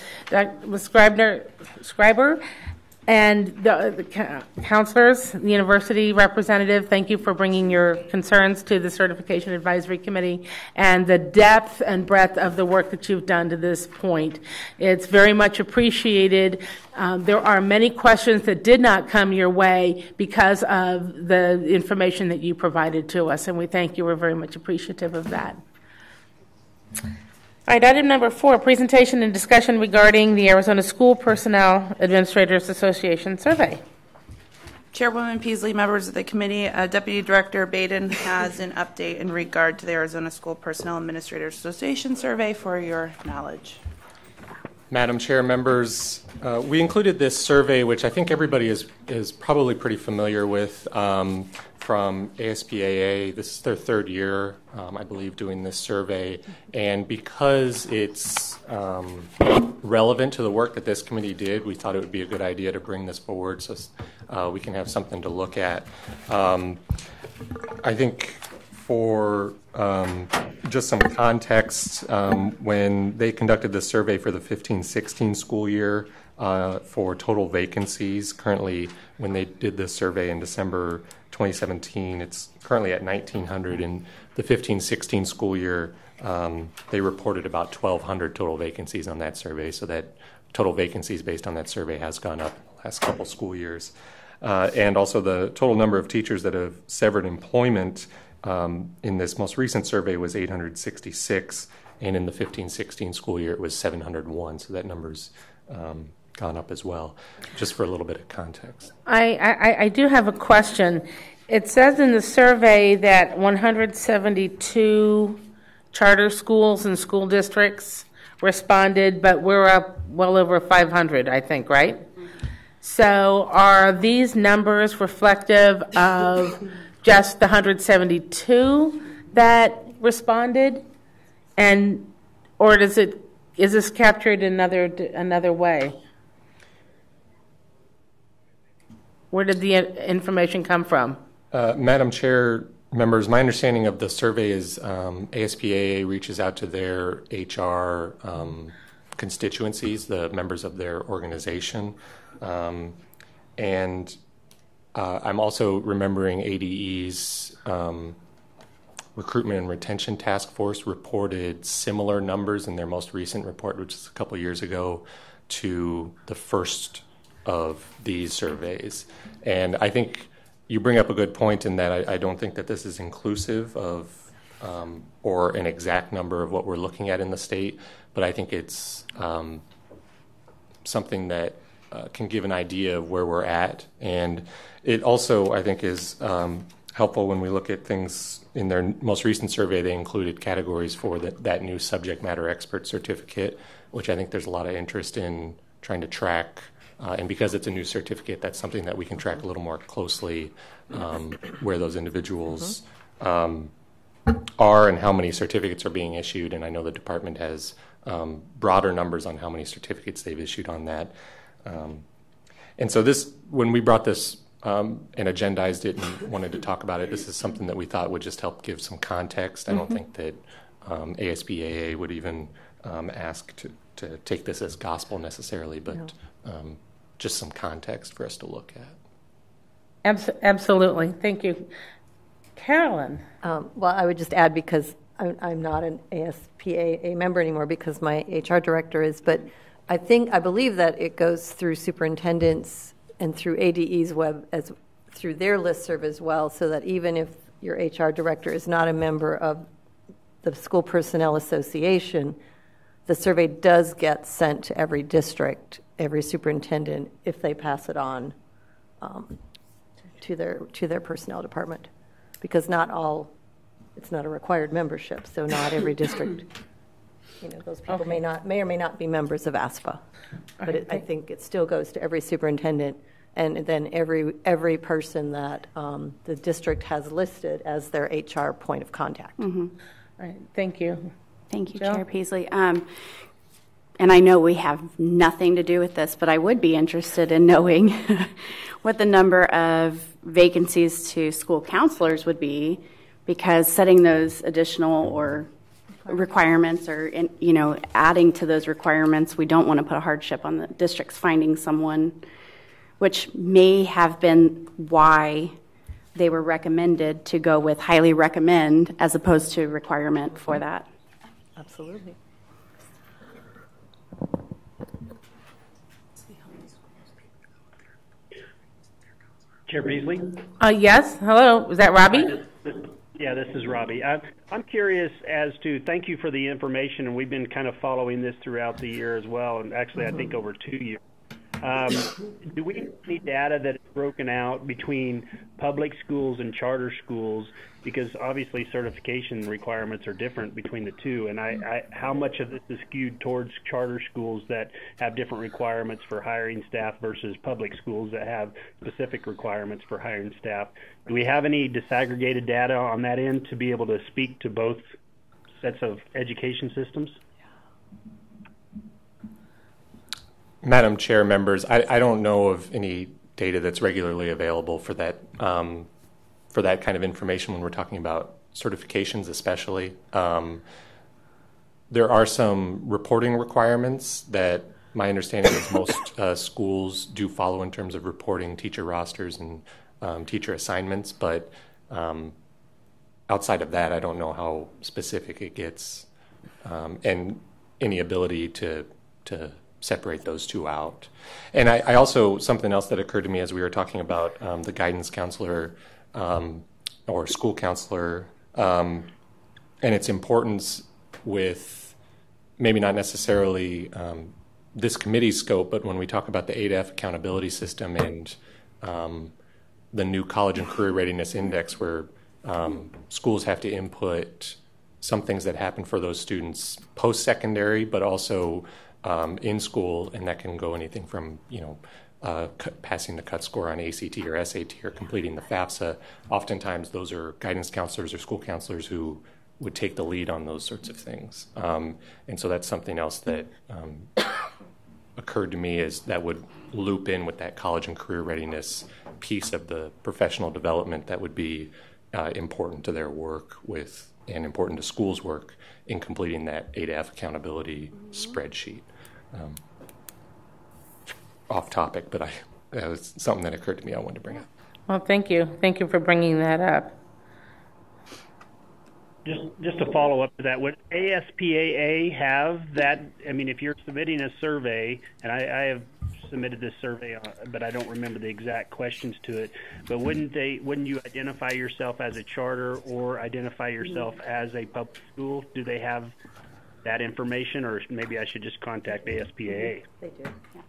Ms. Scriber and the counselors, the university representative. Thank you for bringing your concerns to the Certification Advisory Committee and the depth and breadth of the work that you've done to this point. It's very much appreciated. There are many questions that did not come your way because of the information that you provided to us, and we thank you. We're very much appreciative of that. All right, item number 4, presentation and discussion regarding the Arizona School Personnel Administrators Association survey. Chairwoman Peasley, members of the committee, Deputy Director Baden has an update in regard to the Arizona School Personnel Administrators Association survey for your knowledge. Madam Chair, members, we included this survey, which I think everybody is probably pretty familiar with, from ASPAA. This is their 3rd year, I believe, doing this survey. And because it's relevant to the work that this committee did, we thought it would be a good idea to bring this forward so we can have something to look at. I think for just some context, when they conducted the survey for the 15-16 school year for total vacancies, currently when they did this survey in December 2017, it's currently at 1,900. In the 15-16 school year, they reported about 1,200 total vacancies on that survey, so that total vacancies based on that survey has gone up in the last couple school years. And also the total number of teachers that have severed employment in this most recent survey was 866, and in the 15-16 school year it was 701. So that number's gone up as well, just for a little bit of context. I do have a question. It says in the survey that 172 charter schools and school districts responded, but we're up well over 500, I think, right? So are these numbers reflective of just the 172 that responded, or is this captured another way? Where did the information come from? Madam Chair, members, my understanding of the survey is ASPAA reaches out to their HR constituencies, the members of their organization, and I'm also remembering ADE's Recruitment and Retention Task Force reported similar numbers in their most recent report, which is a couple years ago, to the first of these surveys. And I think you bring up a good point in that I don't think that this is inclusive of or an exact number of what we're looking at in the state, but I think it's something that can give an idea of where we're at. And it also, I think, is helpful when we look at things in their most recent survey. They included categories for that new subject matter expert certificate, which I think there's a lot of interest in trying to track. And because it's a new certificate, that's something that we can track a little more closely, where those individuals are and how many certificates are being issued. And I know the department has broader numbers on how many certificates they've issued on that. And so when we brought this and agendized it and wanted to talk about it, this is something that we thought would just help give some context. I don't think that ASPAA would even ask to take this as gospel necessarily, but just some context for us to look at. Absolutely. Thank you. Carolyn. Well, I would just add, because I'm not an ASPAA member anymore because my HR director is, but I believe that it goes through superintendents and through ADE's web through their listserv as well, so that even if your HR director is not a member of the School Personnel Association, the survey does get sent to every district, every superintendent, if they pass it on to their personnel department, because it's not a required membership, so not every district. Those people may or may not be members of ASPA, but I think it still goes to every superintendent, and then every person that the district has listed as their HR point of contact. Mm-hmm. All right. Thank you. Thank you, Jill? Chair Peasley. And I know we have nothing to do with this, but I would be interested in knowing what the number of vacancies to school counselors would be, because setting those additional or requirements or adding to those requirements, we don't want to put a hardship on the districts finding someone, which may have been why they were recommended to go with highly recommend as opposed to requirement for that. Absolutely. Chair Beasley? Yes. Hello. Is that Robbie? Yeah, this is Robbie. I'm curious as to, thank you for the information, and we've been kind of following this throughout the year as well, and actually I think over 2 years. Do we need data that is broken out between public schools and charter schools? Because obviously certification requirements are different between the two, and how much of this is skewed towards charter schools that have different requirements for hiring staff versus public schools that have specific requirements for hiring staff? Do we have any disaggregated data on that end to be able to speak to both sets of education systems? Madam Chair, members, I don't know of any data that's regularly available for that kind of information when we're talking about certifications especially. There are some reporting requirements that my understanding is most schools do follow in terms of reporting teacher rosters and teacher assignments, but outside of that, I don't know how specific it gets, and any ability to separate those two out. And I also, something else that occurred to me as we were talking about the guidance counselor or school counselor, and its importance with maybe not necessarily this committee's scope, but when we talk about the 8F accountability system and the new College and Career Readiness Index, where schools have to input some things that happen for those students post-secondary, but also in school, and that can go anything from, passing the cut score on ACT or SAT or completing the FAFSA. Oftentimes those are guidance counselors or school counselors who would take the lead on those sorts of things. And so that's something else that occurred to me, is that would loop in with that college and career readiness piece of the professional development that would be important to their work with, and important to schools' work in completing that 8F accountability spreadsheet. Off topic, but that was something that occurred to me I wanted to bring up. Well, thank you. Thank you for bringing that up. Just to follow up to that, would ASPAA have that? I mean, if you're submitting a survey, and I have submitted this survey, but I don't remember the exact questions to it, but wouldn't you identify yourself as a charter or identify yourself as a public school? Do they have that information, or maybe I should just contact ASPAA? They do, yeah.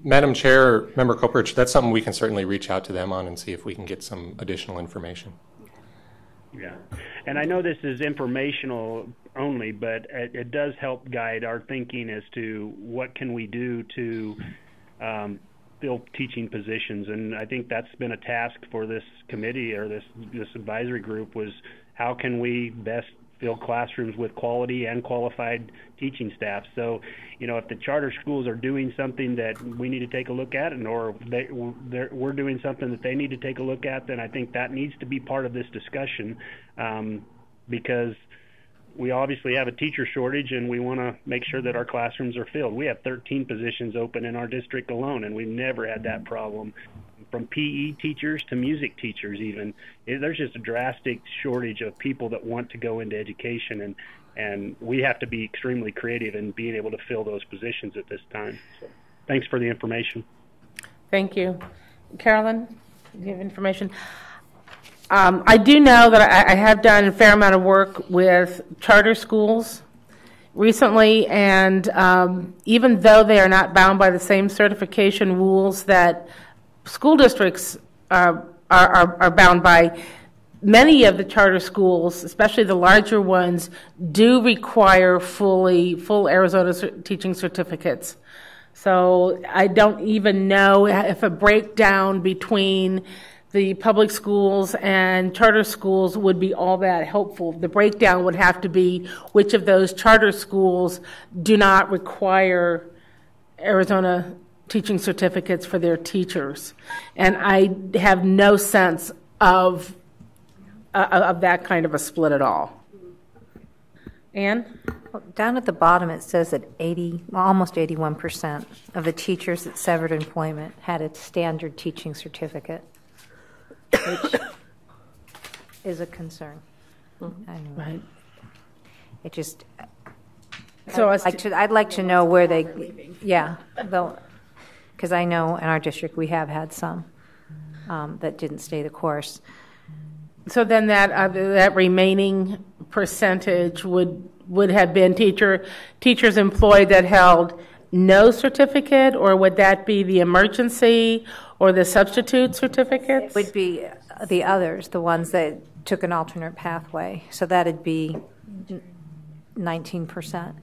Madam Chair, Member Kopperich, that's something we can certainly reach out to them on and see if we can get some additional information. Yeah, and I know this is informational only, but it does help guide our thinking as to what can we do to fill teaching positions. And I think that's been a task for this committee, or this advisory group, was how can we best fill classrooms with quality and qualified teaching staff. So, if the charter schools are doing something that we need to take a look at, or we're doing something that they need to take a look at, then I think that needs to be part of this discussion, because we obviously have a teacher shortage, and we want to make sure that our classrooms are filled. We have 13 positions open in our district alone, and we've never had that problem. From PE teachers to music teachers even. There's just a drastic shortage of people that want to go into education, and we have to be extremely creative in being able to fill those positions at this time. So, thanks for the information. Thank you. Carolyn, do you have information? I do know that I have done a fair amount of work with charter schools recently, and even though they are not bound by the same certification rules that school districts are bound by, many of the charter schools, especially the larger ones, do require full Arizona teaching certificates. So I don't even know if a breakdown between the public schools and charter schools would be all that helpful. The breakdown would have to be which of those charter schools do not require Arizona teaching certificates for their teachers, and I have no sense of that kind of a split at all. Ann? Well, down at the bottom it says that almost 81% of the teachers that severed employment had a standard teaching certificate, which is a concern. Right. It just. So I'd like to know where they. Yeah, though. Because I know in our district we have had some that didn't stay the course. So then that remaining percentage would have been teachers employed that held no certificate, or would that be the emergency or the substitute certificates? It would be the others, the ones that took an alternate pathway. So that'd be 19%.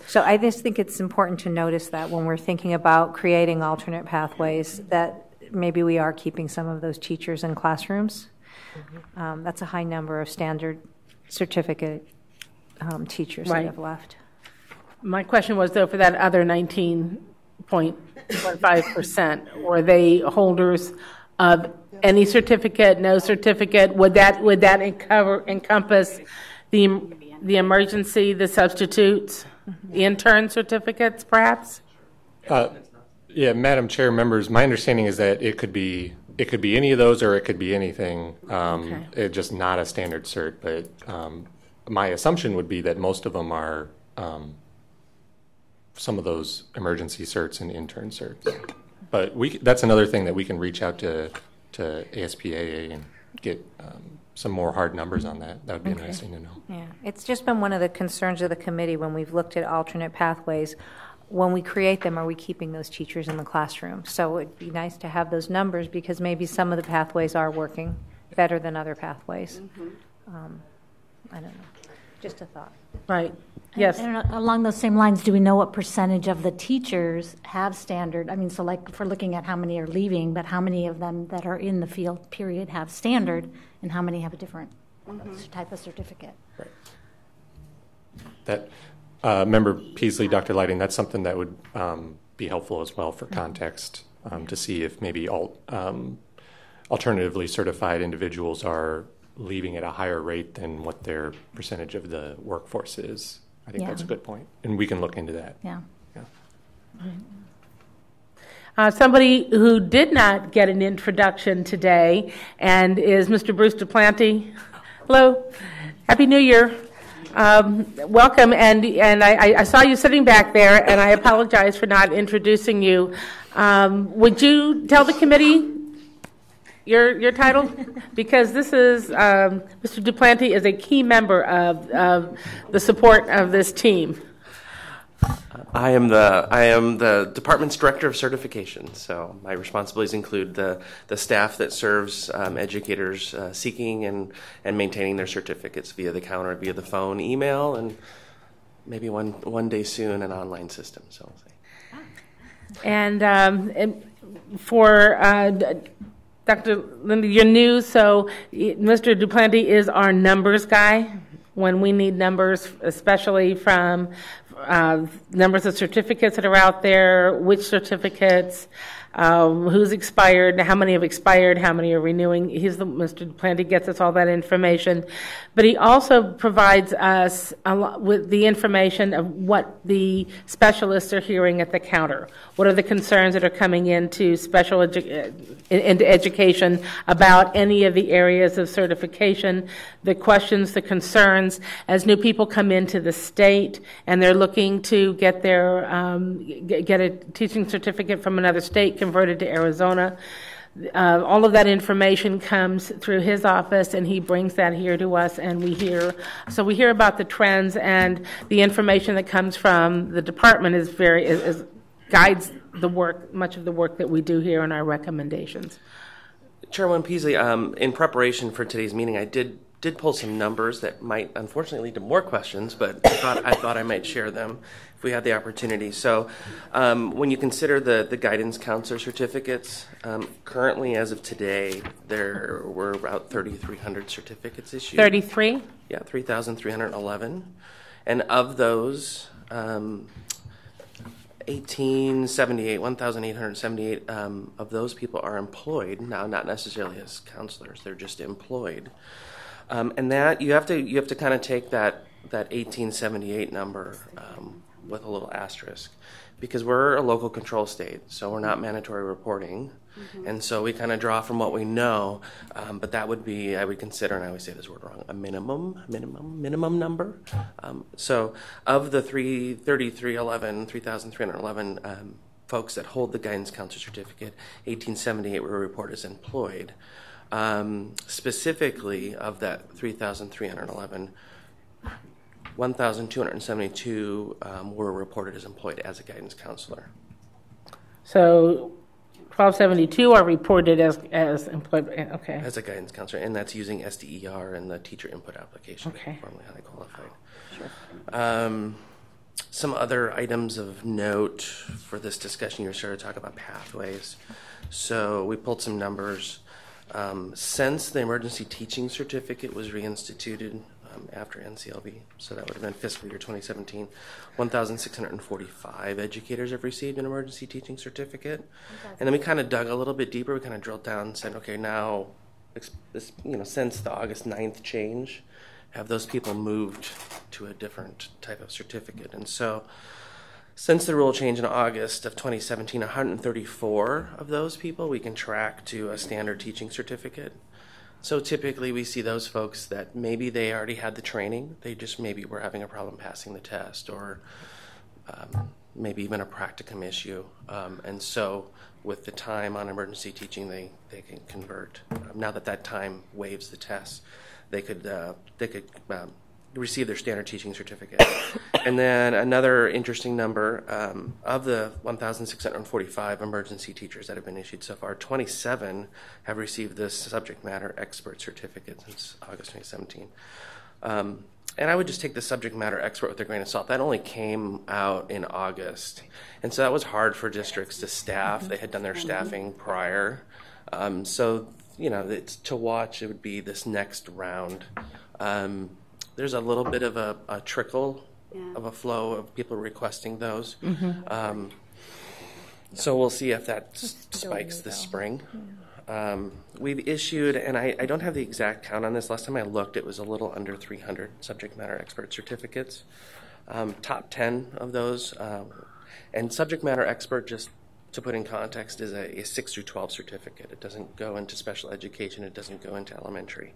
So I just think it's important to notice that when we're thinking about creating alternate pathways, that maybe we are keeping some of those teachers in classrooms. That's a high number of standard certificate teachers that have left. My question was, though, for that other 19.15%, were they holders of any certificate, no certificate? Would that encompass the emergency, the substitutes, the intern certificates, perhaps? Yeah, Madam Chair, members, my understanding is that it could be any of those, or it could be anything. It's just not a standard cert. But my assumption would be that most of them are some of those emergency certs and intern certs. But that's another thing that we can reach out to ASPAA get some more hard numbers on that. That would be Okay. interesting to know. Yeah, it's just been one of the concerns of the committee when we've looked at alternate pathways. When we create them, are we keeping those teachers in the classroom? So it'd be nice to have those numbers because maybe some of the pathways are working better than other pathways. I don't know. Just a thought. Right. Yes. And along those same lines, do we know what percentage of the teachers have standard? I mean, so like if we're looking at how many are leaving, but how many of them that are in the field period have standard, and how many have a different type of certificate? Right. That Member Peasley, Dr. Lighting, that's something that would be helpful as well for context to see if maybe alternatively certified individuals are leaving at a higher rate than what their percentage of the workforce is. I think that's a good point, and we can look into that. Yeah. Somebody who did not get an introduction today and is Mr. Bruce Duplanty. Hello. Happy New Year. Welcome, and I saw you sitting back there, and I apologize for not introducing you. Would you tell the committee your title? Because this is, Mr. Duplanty is a key member of the support of this team. I am the department's director of certification, so my responsibilities include the staff that serves educators seeking and maintaining their certificates via the counter, via the phone, email, and maybe one day soon an online system. So, and for Dr. Linda, you're new, so Mr. Duplanty is our numbers guy. When we need numbers, especially from numbers of certificates that are out there, which certificates, who's expired, how many have expired, how many are renewing. Mr. Duplanty gets us all that information. But he also provides us with the information of what the specialists are hearing at the counter. What are the concerns that are coming into into education about any of the areas of certification, the questions, the concerns, as new people come into the state and they're looking to get get a teaching certificate from another state converted to Arizona. All of that information comes through his office, and he brings that here to us, and we hear about the trends, and the information that comes from the department guides the work, much of the work that we do here in our recommendations. Chairwoman Peasley, in preparation for today's meeting, I did pull some numbers that might unfortunately lead to more questions, but I thought I might share them if we had the opportunity. So when you consider the guidance counselor certificates, currently as of today, there were about 3,300 certificates issued. 33? Yeah, 3,311. And of those, 1,878 of those people are employed, now not necessarily as counselors, they're just employed. And that you have to kind of take that 1878 number with a little asterisk, because we're a local control state, so we're not mandatory reporting, and so we kind of draw from what we know. But that would be, I would consider, and I always say this word wrong, a minimum number. So of the 3,311 folks that hold the guidance counselor certificate, 1878 were reported as employed. Specifically, of that 3,311, 1,272 were reported as employed as a guidance counselor. So 1,272 are reported as employed, okay. As a guidance counselor, and that's using SDER and the teacher input application, okay. Formally highly qualified. Sure. Some other items of note for this discussion, you started to talk about pathways. So we pulled some numbers. Since the emergency teaching certificate was reinstituted after NCLB, so that would have been fiscal year 2017, 1,645 educators have received an emergency teaching certificate. Okay. And then we kind of dug a little bit deeper. We kind of drilled down and said, okay, now, since the August 9th change, have those people moved to a different type of certificate? And so since the rule change in August of 2017, 134 of those people we can track to a standard teaching certificate. So typically we see those folks that maybe they already had the training, they just maybe were having a problem passing the test, or maybe even a practicum issue. And so with the time on emergency teaching, they can convert. Now that time waives the test, they could receive their standard teaching certificate. And then another interesting number, of the 1,645 emergency teachers that have been issued so far, 27 have received this subject matter expert certificate since August 2017. And I would just take the subject matter expert with a grain of salt. That only came out in August. And so that was hard for districts to staff. They had done their staffing prior. So, it's to watch, it would be this next round. There's a little bit of a trickle of a flow of people requesting those. So we'll see if that spikes this spring. We've issued, and I don't have the exact count on this. Last time I looked, it was a little under 300 subject matter expert certificates. Top 10 of those, and subject matter expert, just to put in context, is a 6 through 12 certificate. It doesn't go into special education. It doesn't go into elementary.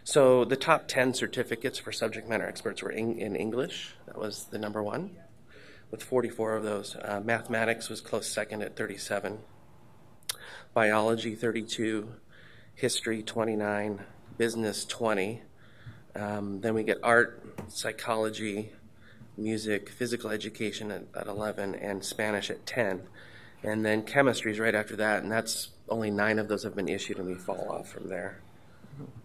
So the top 10 certificates for subject matter experts were in English. That was the number one, with 44 of those. Mathematics was close second at 37. Biology 32, history 29, business 20. Then we get art, psychology, music, physical education at 11, and Spanish at 10. And then chemistry is right after that, and that's only 9 of those have been issued, and we fall off from there.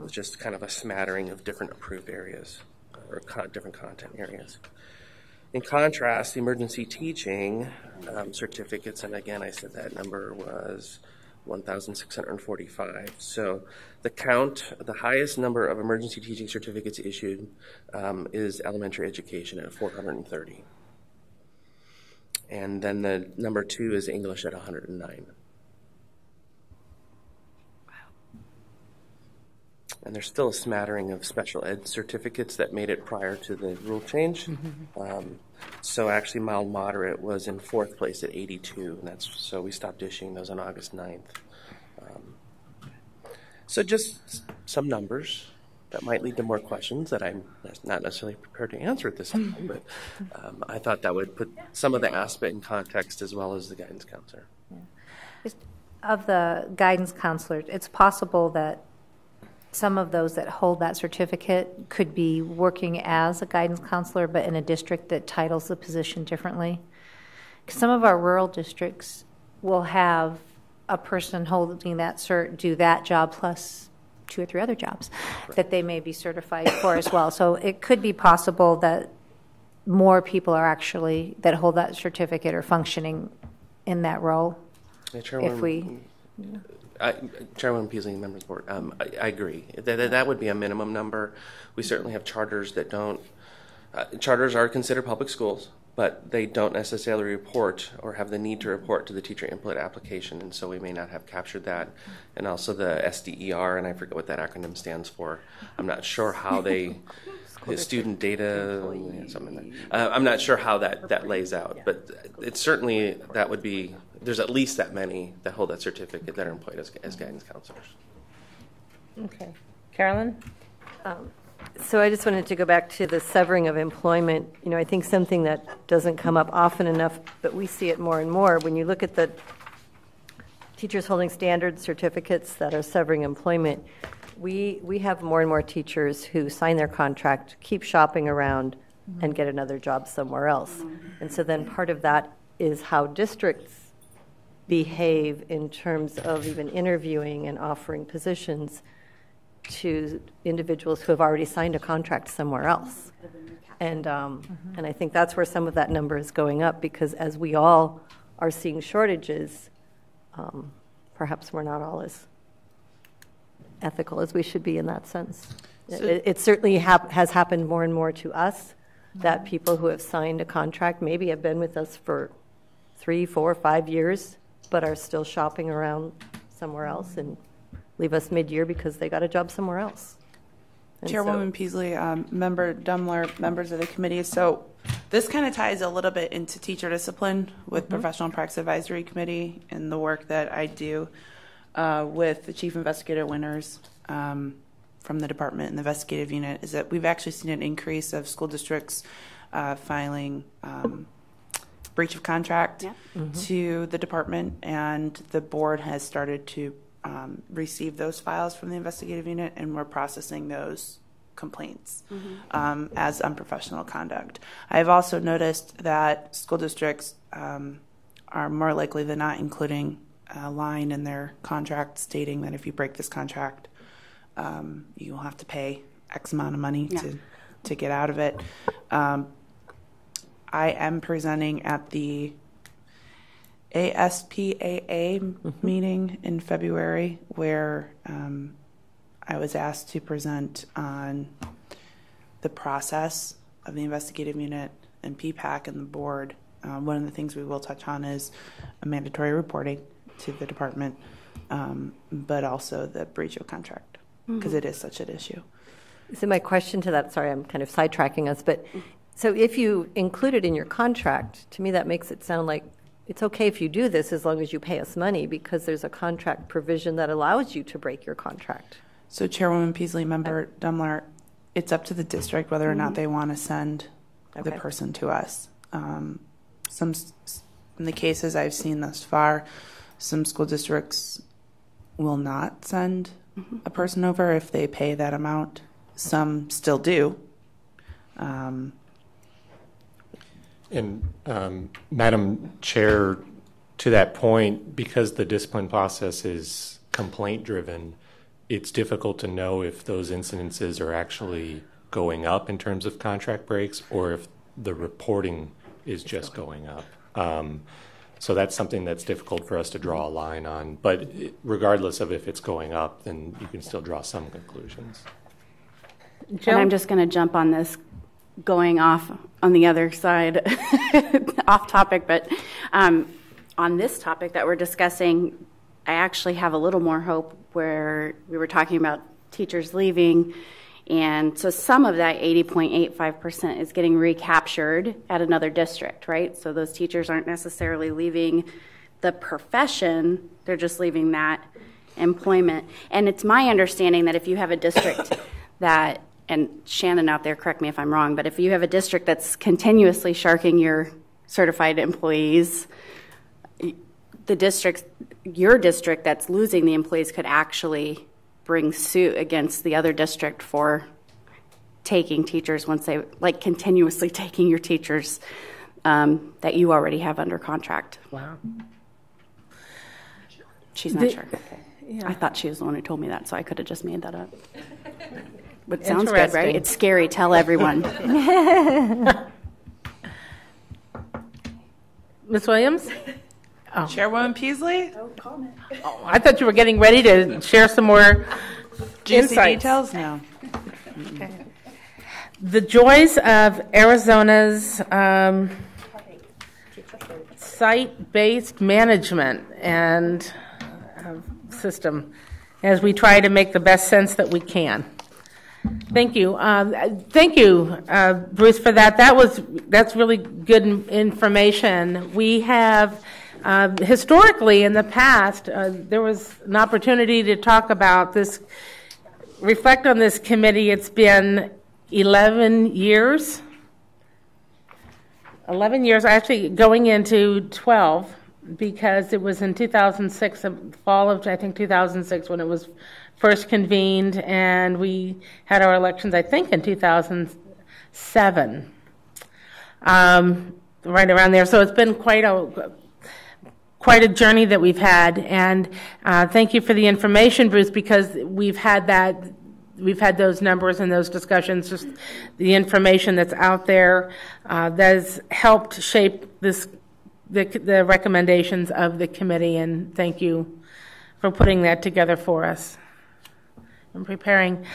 It's just kind of a smattering of different approved areas or different content areas. In contrast, the emergency teaching certificates, and again, I said that number was 1,645. So the highest number of emergency teaching certificates issued is elementary education at 430. And then the number 2 is English at 109. And there's still a smattering of special ed certificates that made it prior to the rule change. So actually mild moderate was in 4th place at 82, and so we stopped issuing those on August 9th. So just some numbers that might lead to more questions that I'm not necessarily prepared to answer at this time, but I thought that would put some of the aspect in context as well as the guidance counselor. Of the guidance counselors, it's possible that some of those that hold that certificate could be working as a guidance counselor, but in a district that titles the position differently. Some of our rural districts will have a person holding that cert do that job plus 2 or 3 other jobs that they may be certified for as well. So it could be possible that more people are actually that hold that certificate are functioning in that role. Chairwoman Peasley, members of the board, I agree. That would be a minimum number. We certainly have charters that don't. Charters are considered public schools, but they don't necessarily report or have the need to report to the teacher input application, and so we may not have captured that. And also the SDER, and I forget what that acronym stands for. I'm not sure how they. Student data, something like that. I'm not sure how that lays out, but it's certainly that would be. There's at least that many that hold that certificate that are employed as guidance counselors. Okay, Carolyn. So I just wanted to go back to the severing of employment. I think something that doesn't come up often enough, but we see it more and more. When you look at the teachers holding standard certificates that are severing employment, we have more and more teachers who sign their contract, keep shopping around, and get another job somewhere else. And so then part of that is how districts behave in terms of even interviewing and offering positions to individuals who have already signed a contract somewhere else. And I think that's where some of that number is going up, because as we all are seeing shortages, perhaps we're not all as ethical as we should be in that sense. It certainly has happened more and more to us that people who have signed a contract maybe have been with us for 3, 4, 5 years, but are still shopping around somewhere else and leave us mid-year because they got a job somewhere else. And Chairwoman Peasley, Member Dumler, members of the committee. So this kind of ties a little bit into teacher discipline with Professional Practice Advisory Committee and the work that I do with the Chief Investigator Winners from the department and the investigative unit, is that we've actually seen an increase of school districts filing breach of contract to the department, and the board has started to receive those files from the investigative unit, and we're processing those complaints as unprofessional conduct. I've also noticed that school districts are more likely than not including a line in their contract stating that if you break this contract, you'll have to pay X amount of money to get out of it. I am presenting at the ASPAA meeting in February, where I was asked to present on the process of the investigative unit and PPAC and the board. One of the things we will touch on is a mandatory reporting to the department, but also the breach of contract, because it is such an issue. So my question to that, sorry, I'm kind of sidetracking us, but so if you include it in your contract, to me that makes it sound like it's okay if you do this as long as you pay us money, because there's a contract provision that allows you to break your contract. So Chairwoman Peasley, Member Dumler, it's up to the district whether or not they want to send the person to us. Some, in the cases I've seen thus far, some school districts will not send a person over if they pay that amount. Some still do. And Madam Chair, to that point, because the discipline process is complaint-driven, it's difficult to know if those incidences are actually going up in terms of contract breaks or if the reporting is just going up. So that's something that's difficult for us to draw a line on. But regardless of if it's going up, then you can still draw some conclusions. And I'm just going to jump on this, going off on the other side, off topic, but on this topic that we're discussing, I actually have a little more hope, where we were talking about teachers leaving, and so some of that 80.85% is getting recaptured at another district, right? So those teachers aren't necessarily leaving the profession, they're just leaving that employment. And it's my understanding that if you have a district that, and Shannon out there, correct me if I'm wrong, but if you have a district that's continuously sharking your certified employees, the district, your district that's losing the employees could actually bring suit against the other district for taking teachers once they, like, continuously taking your teachers that you already have under contract. Wow. She's not sure. Yeah. I thought she was the one who told me that, so I could have just made that up. But it sounds good, right? It's scary. Tell everyone. Ms. Williams? Oh. Chairwoman Peasley? Oh, comment. Oh, I thought you were getting ready to share some more juicy details now. Okay. The joys of Arizona's site-based management and system, as we try to make the best sense that we can. Thank you. Thank you, Bruce, for that. That's really good information. We have historically in the past, there was an opportunity to talk about this, reflect on this committee. It's been 11 years. 11 years, actually going into 12, because it was in 2006, fall of, I think, 2006 when it was first convened, and we had our elections, I think, in 2007, right around there. So it's been quite a journey that we've had, and thank you for the information, Bruce, because we've had those numbers and those discussions, just the information that's out there that has helped shape the recommendations of the committee, and thank you for putting that together for us and preparing.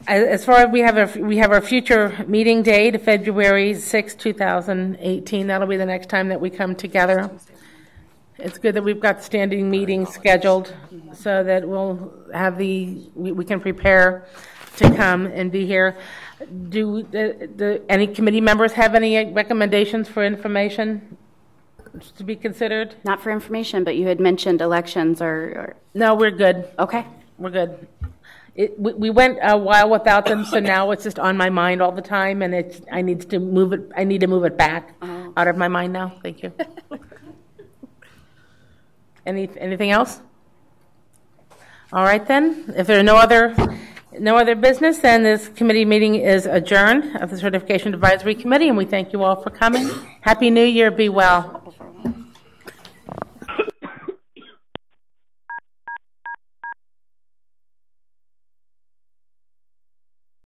As far as we have our future meeting date, February 6, 2018. That'll be the next time that we come together. It's good that we've got standing meetings scheduled so that we'll have we can prepare to come and be here. Do any committee members have any recommendations for information to be considered? Not for information, but you had mentioned elections or... No, we're good. Okay. We're good. we went a while without them, so now it's just on my mind all the time, and I need to move it back out of my mind now. Thank you. Anything else? All right then. If there are no other business, then this committee meeting is adjourned of the Certification Advisory Committee, and we thank you all for coming. Happy New Year. Be well.